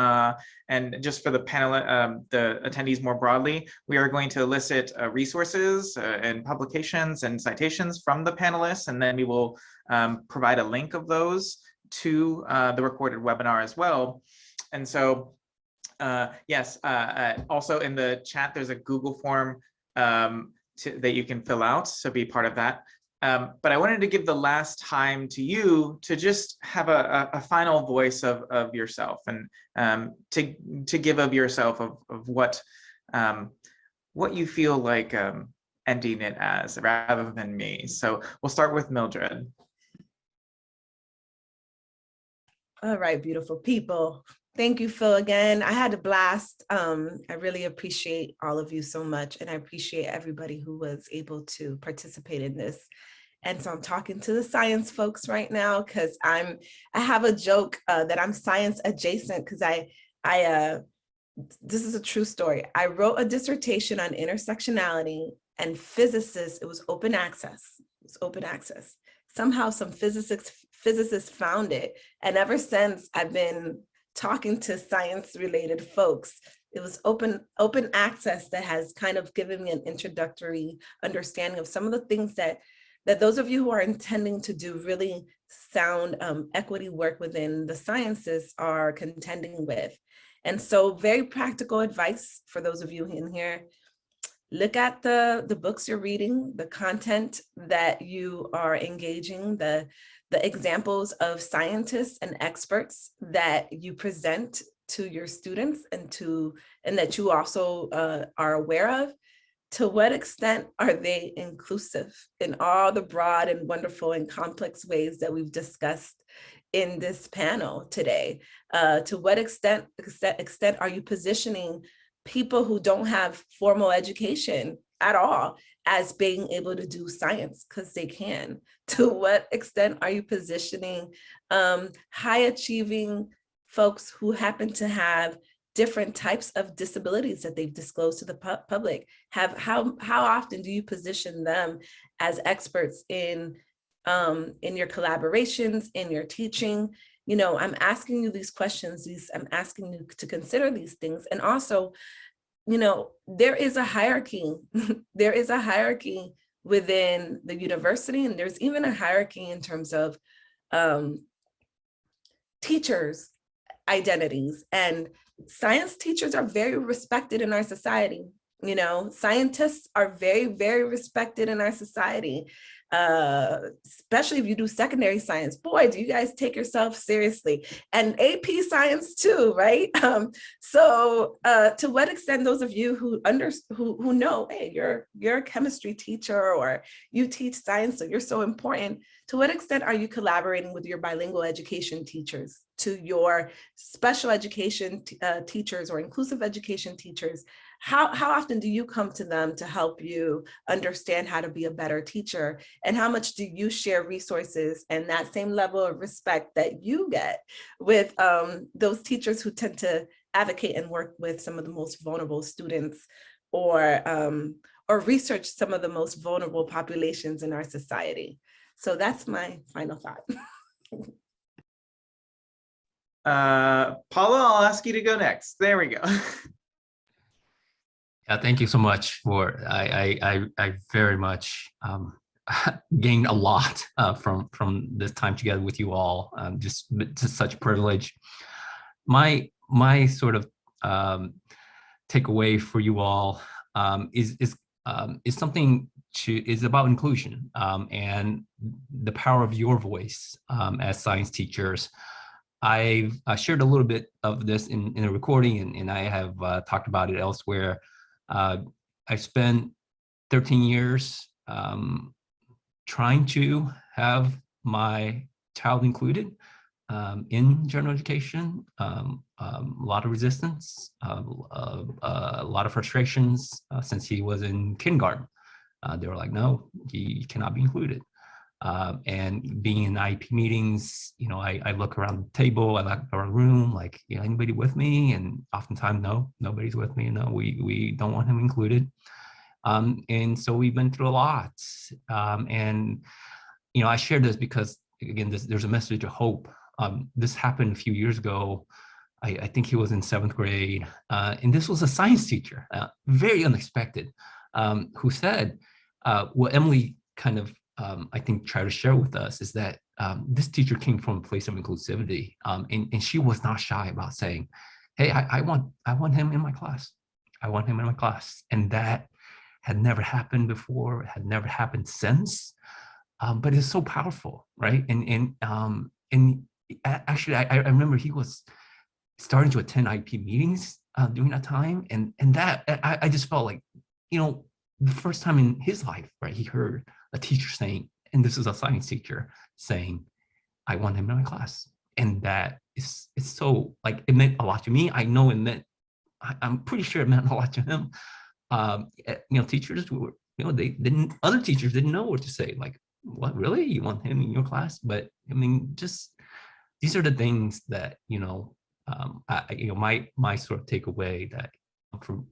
And just for the panel, the attendees more broadly, we are going to elicit resources and publications and citations from the panelists, and then we will provide a link of those to the recorded webinar as well. And so, yes, also in the chat, there's a Google form that you can fill out, so be part of that. But I wanted to give the last time to you to just have a final voice of yourself, and to give of yourself of what you feel like ending it as, rather than me. So we'll start with Mildred. All right, beautiful people. Thank you, Phil, again. I had a blast. I really appreciate all of you so much, and I appreciate everybody who was able to participate in this. And so I'm talking to the science folks right now, because I have a joke that I'm science adjacent, because this is a true story. I wrote a dissertation on intersectionality, and physicists, it was open access. It was open access. Somehow some physicists found it. And ever since, I've been talking to science related folks. It was open access that has kind of given me an introductory understanding of some of the things that those of you who are intending to do really sound equity work within the sciences are contending with. And so very practical advice for those of you in here. Look at the books you're reading, the content that you are engaging, the examples of scientists and experts that you present to your students, and that you also are aware of. To what extent are they inclusive in all the broad and wonderful and complex ways that we've discussed in this panel today? To what extent are you positioning people who don't have formal education at all as being able to do science, because they can? To what extent are you positioning high achieving folks who happen to have different types of disabilities that they've disclosed to the public? How often do you position them as experts in your collaborations, in your teaching? You know, I'm asking you these questions, I'm asking you to consider these things. And also, you know, there is a hierarchy. There is a hierarchy within the university, and there's even a hierarchy in terms of teachers' identities. And science teachers are very respected in our society. You know, scientists are very, very respected in our society, especially if you do secondary science. Boy, do you guys take yourself seriously. And AP science too, right? So to what extent those of you who know, hey, you're a chemistry teacher, or you teach science, so you're so important, to what extent are you collaborating with your bilingual education teachers, to your special education teachers or inclusive education teachers? How often do you come to them to help you understand how to be a better teacher? And how much do you share resources and that same level of respect that you get with those teachers who tend to advocate and work with some of the most vulnerable students, or research some of the most vulnerable populations in our society? So that's my final thought. Paulo, I'll ask you to go next. There we go. Yeah, thank you so much for, I very much gained a lot from this time together with you all. Just such a privilege. My sort of takeaway for you all is something is about inclusion and the power of your voice as science teachers. I shared a little bit of this in a recording, and I have talked about it elsewhere. I spent 13 years trying to have my child included in general education. A lot of resistance, a lot of frustrations since he was in kindergarten. They were like, no, he cannot be included. And being in IEP meetings, I look around the table, I look around the room, like, anybody with me? And oftentimes, no, nobody's with me. No, we don't want him included. And so we've been through a lot. And I share this because, again, there's a message of hope. This happened a few years ago. I think he was in 7th grade. And this was a science teacher, very unexpected, who said, what Emily kind of, I think, tried to share with us is that this teacher came from a place of inclusivity. And she was not shy about saying, hey, I want him in my class. I want him in my class. And that had never happened before, had never happened since. But it's so powerful, right? And actually, I remember he was starting to attend IEP meetings during that time, and that I just felt like, the first time in his life, right, he heard a teacher saying, and this is a science teacher saying, I want him in my class, and that it's so, like, it meant a lot to me. I know it meant, I'm pretty sure it meant a lot to him. Teachers were, other teachers didn't know what to say, like, what, really, you want him in your class? But I mean, just these are the things that my sort of takeaway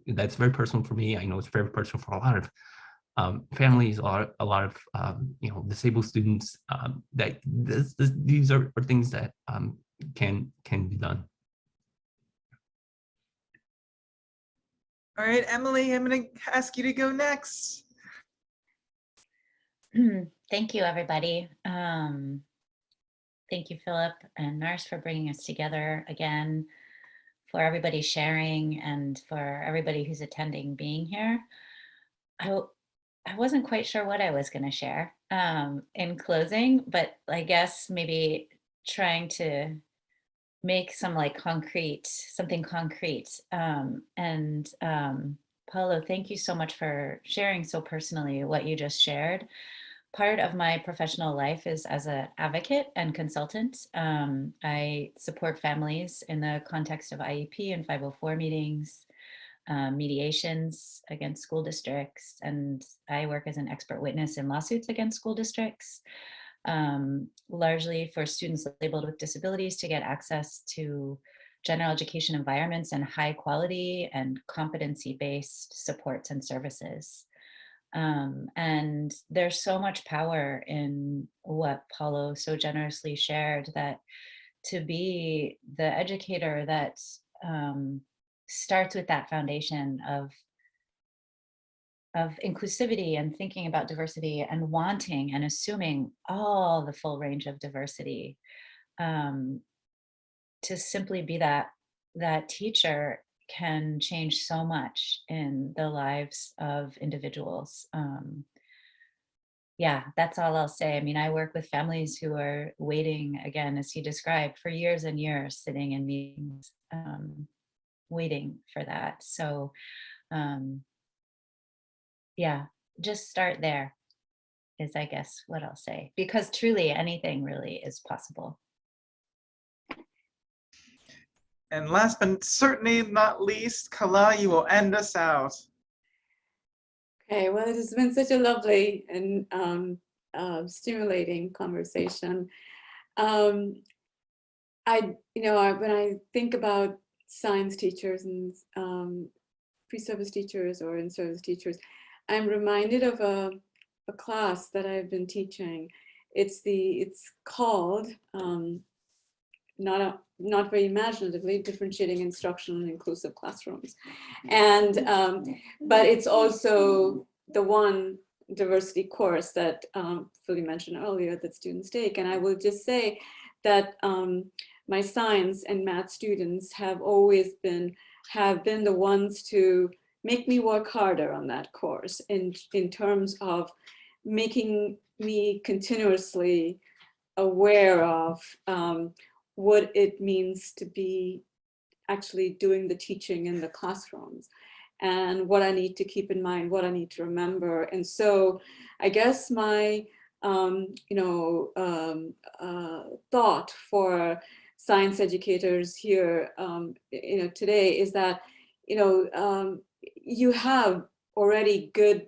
that's very personal for me. I know it's very personal for a lot of families, a lot of disabled students. That these are things that can be done. All right, Emily, I'm going to ask you to go next. Thank you, everybody. Thank you, Phillip and NARST, for bringing us together again, for everybody sharing, and for everybody who's attending being here. I wasn't quite sure what I was going to share in closing, but I guess maybe trying to make some something concrete. Paulo, thank you so much for sharing so personally what you just shared. Part of my professional life is as an advocate and consultant. I support families in the context of IEP and 504 meetings, mediations against school districts, and I work as an expert witness in lawsuits against school districts, largely for students labeled with disabilities to get access to general education environments and high quality and competency-based supports and services. And there's so much power in what Paulo so generously shared, that to be the educator that starts with that foundation of inclusivity and thinking about diversity and wanting and assuming all the full range of diversity, to simply be that teacher can change so much in the lives of individuals. Yeah, that's all I'll say. I mean, I work with families who are waiting, again, as he described, for years and years, sitting in meetings, waiting for that. So yeah, just start there is, I guess, what I'll say, because truly anything really is possible. And last but certainly not least, Kala, you will end us out. Okay, well, it has been such a lovely and stimulating conversation. When I think about science teachers and pre-service teachers or in-service teachers, I'm reminded of a class that I've been teaching. It's called not very imaginatively, differentiating instructional and inclusive classrooms. And, but it's also the one diversity course that Phillip mentioned earlier that students take. And I will just say that my science and math students have always been the ones to make me work harder on that course in terms of making me continuously aware of what it means to be actually doing the teaching in the classrooms, and what I need to keep in mind, what I need to remember. And so I guess my thought for science educators here today is that you have already good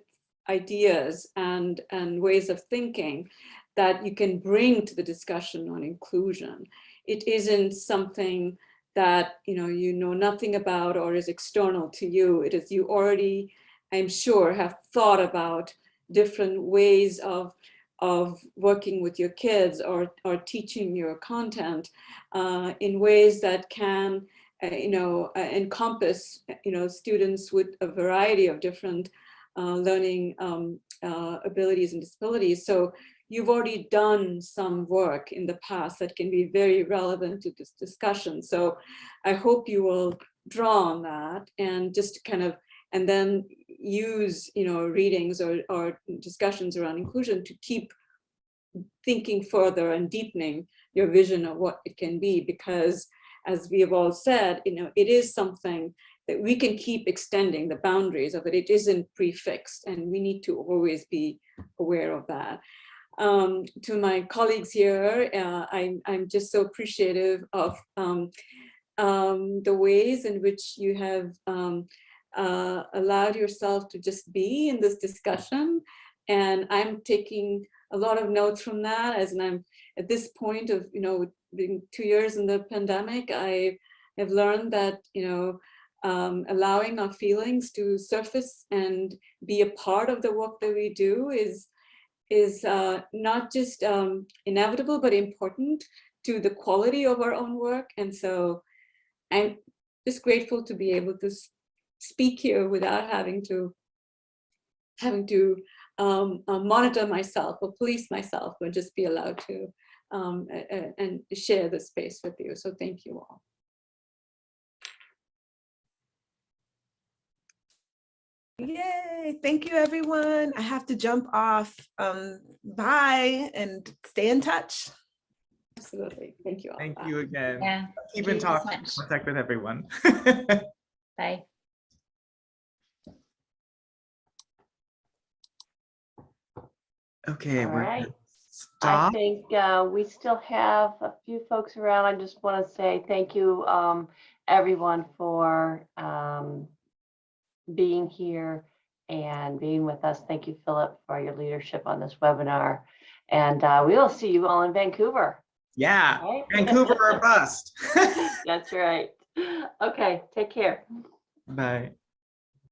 ideas and ways of thinking, that you can bring to the discussion on inclusion. It isn't something that you know nothing about or is external to you. It is you already, I'm sure, have thought about different ways of working with your kids or teaching your content in ways that can encompass students with a variety of different learning abilities and disabilities. So you've already done some work in the past that can be very relevant to this discussion. So I hope you will draw on that and just kind of, and then use readings or discussions around inclusion to keep thinking further and deepening your vision of what it can be, because as we have all said, it is something that we can keep extending the boundaries of it. It isn't prefixed, and we need to always be aware of that. To my colleagues here, I'm just so appreciative of the ways in which you have allowed yourself to just be in this discussion. And I'm taking a lot of notes from that, as I'm at this point of, being 2 years in the pandemic. I have learned that, allowing our feelings to surface and be a part of the work that we do is not just inevitable, but important to the quality of our own work. And so I'm just grateful to be able to speak here without having to monitor myself or police myself, but just be allowed to and share the space with you. So thank you all. Yay, thank you everyone. I have to jump off. Bye and stay in touch. Absolutely, thank you all. Thank Bye. you again. Yeah. Keep Thank in you so contact with everyone. Bye. Okay, All we're right. gonna I stop. think we still have a few folks around. I just want to say thank you, everyone, for being here and being with us. Thank you, Philip, for your leadership on this webinar. And we will see you all in Vancouver. Yeah, Right? Vancouver or bust. That's right. Okay, take care. Bye.